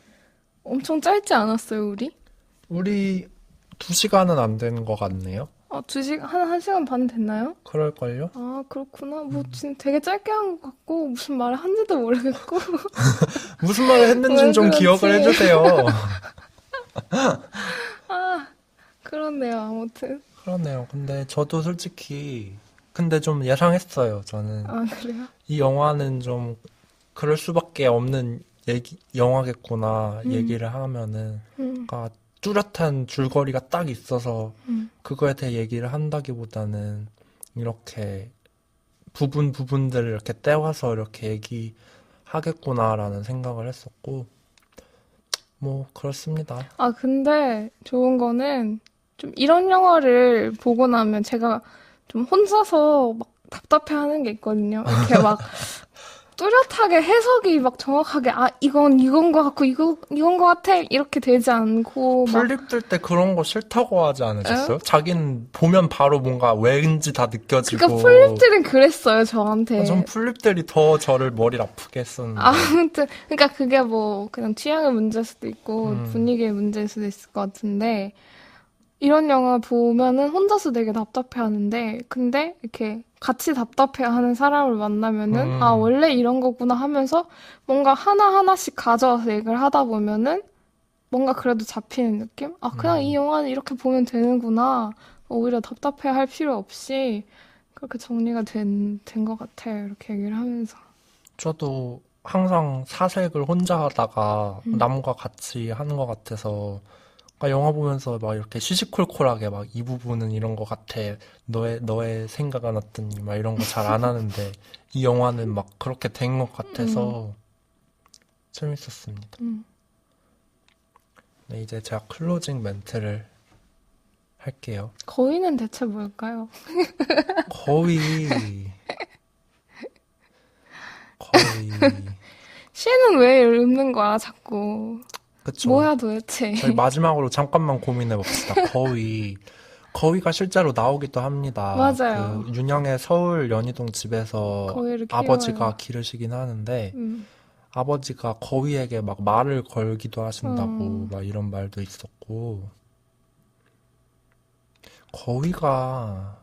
Speaker 3: 엄청 짧지 않았어요, 우리?
Speaker 2: 우리 2시간은 안 되는 것 같네요.
Speaker 3: 한 시간 반 됐나요?
Speaker 2: 그럴걸요?
Speaker 3: 그렇구나. 뭐, 진짜 되게 짧게 한 것 같고, 무슨 말을 한지도 모르겠고.
Speaker 2: 무슨 말을 했는지는
Speaker 3: 왜
Speaker 2: 좀
Speaker 3: 그런지.
Speaker 2: 기억을 해주세요.
Speaker 3: 그렇네요, 아무튼.
Speaker 2: 그러네요. 근데 저도 솔직히, 근데 좀 예상했어요. 저는
Speaker 3: 그래요?
Speaker 2: 이 영화는 좀 그럴 수밖에 없는 영화겠구나
Speaker 3: 음,
Speaker 2: 얘기를 하면은,
Speaker 3: 음,
Speaker 2: 그러니까 뚜렷한 줄거리가 딱 있어서
Speaker 3: 음,
Speaker 2: 그거에 대해 얘기를 한다기보다는 이렇게 부분들을 이렇게 떼와서 이렇게 얘기하겠구나라는 생각을 했었고, 뭐, 그렇습니다.
Speaker 3: 근데 좋은 거는 좀 이런 영화를 보고 나면 제가 좀 혼자서 막 답답해하는 게 있거든요. 이렇게 막 뚜렷하게 해석이 막 정확하게 이건 거 같고 이건 거 같아 이렇게 되지 않고 막
Speaker 2: 풀립 들 때 그런 거 싫다고 하지
Speaker 3: 에?
Speaker 2: 않으셨어요? 자기는 보면 바로 뭔가 왠지 다
Speaker 3: 그러니까
Speaker 2: 느껴지고.
Speaker 3: 풀립들은 그랬어요
Speaker 2: 전
Speaker 3: 저한테.
Speaker 2: 풀립들이 더 저를 머리를 아프게 했었는데.
Speaker 3: 아무튼 그러니까 그게 뭐 그냥 취향의 문제일 수도 있고
Speaker 2: 음,
Speaker 3: 분위기의 문제일 수도 있을 것 같은데 이런 영화 보면은 혼자서 되게 답답해하는데 근데 이렇게 같이 답답해하는 사람을 만나면은
Speaker 2: 음,
Speaker 3: 원래 이런 거구나 하면서 뭔가 하나하나씩 가져와서 얘기를 하다 보면은 뭔가 그래도 잡히는 느낌? 아, 그냥 이 영화는 이렇게 보면 되는구나. 오히려 답답해 할 필요 없이 그렇게 정리가 된 것 같아요. 이렇게 얘기를 하면서.
Speaker 2: 저도 항상 사색을 혼자 하다가 남과 같이 하는 것 같아서 그러니까 영화 보면서 막 이렇게 시시콜콜하게 막 이 부분은 이런 것 같아. 너의 생각은 어떠니? 막 이런 거 잘 안 하는데 이 영화는 막 그렇게 된 것 같아서 재밌었습니다. 네, 이제 제가 클로징 멘트를 할게요.
Speaker 3: 거위는 대체 뭘까요?
Speaker 2: 거의
Speaker 3: 씨는 왜 읊는 거야, 자꾸.
Speaker 2: 그쵸.
Speaker 3: 뭐야, 도대체.
Speaker 2: 저희 마지막으로 잠깐만 고민해 봅시다. 거위가 실제로 나오기도 합니다.
Speaker 3: 맞아요.
Speaker 2: 그 윤영의 서울 연희동 집에서
Speaker 3: 거위를
Speaker 2: 아버지가
Speaker 3: 키워요.
Speaker 2: 기르시긴 하는데 아버지가 거위에게 막 말을 걸기도 하신다고 막 이런 말도 있었고 거위가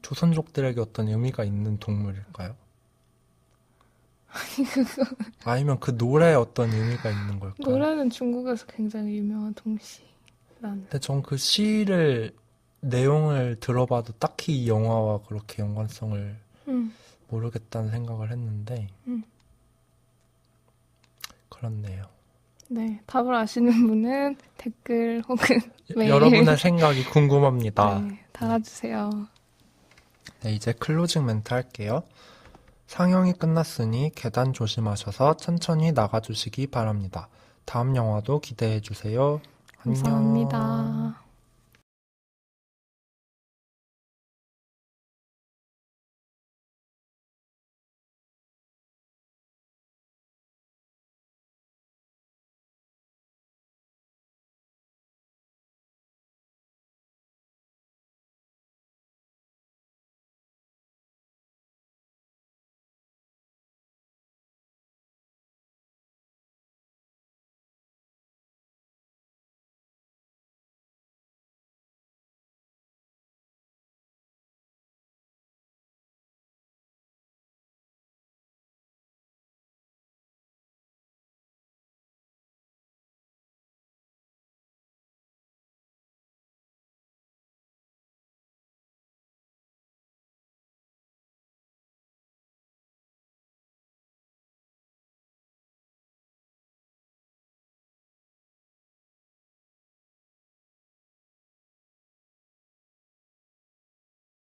Speaker 2: 조선족들에게 어떤 의미가 있는 동물일까요? 아니면 그 노래에 어떤 의미가 있는 걸까요?
Speaker 3: 노래는 중국에서 굉장히 유명한 동시.
Speaker 2: 근데 전 그 시를 내용을 들어봐도 딱히 이 영화와 그렇게 연관성을 모르겠다는 생각을 했는데 그렇네요.
Speaker 3: 네, 답을 아시는 분은 댓글 혹은 메일
Speaker 2: 여러분의 생각이 궁금합니다.
Speaker 3: 네, 달아주세요.
Speaker 2: 네, 이제 클로징 멘트 할게요. 상영이 끝났으니 계단 조심하셔서 천천히 나가주시기 바랍니다. 다음 영화도 기대해주세요. 안녕.
Speaker 3: 감사합니다.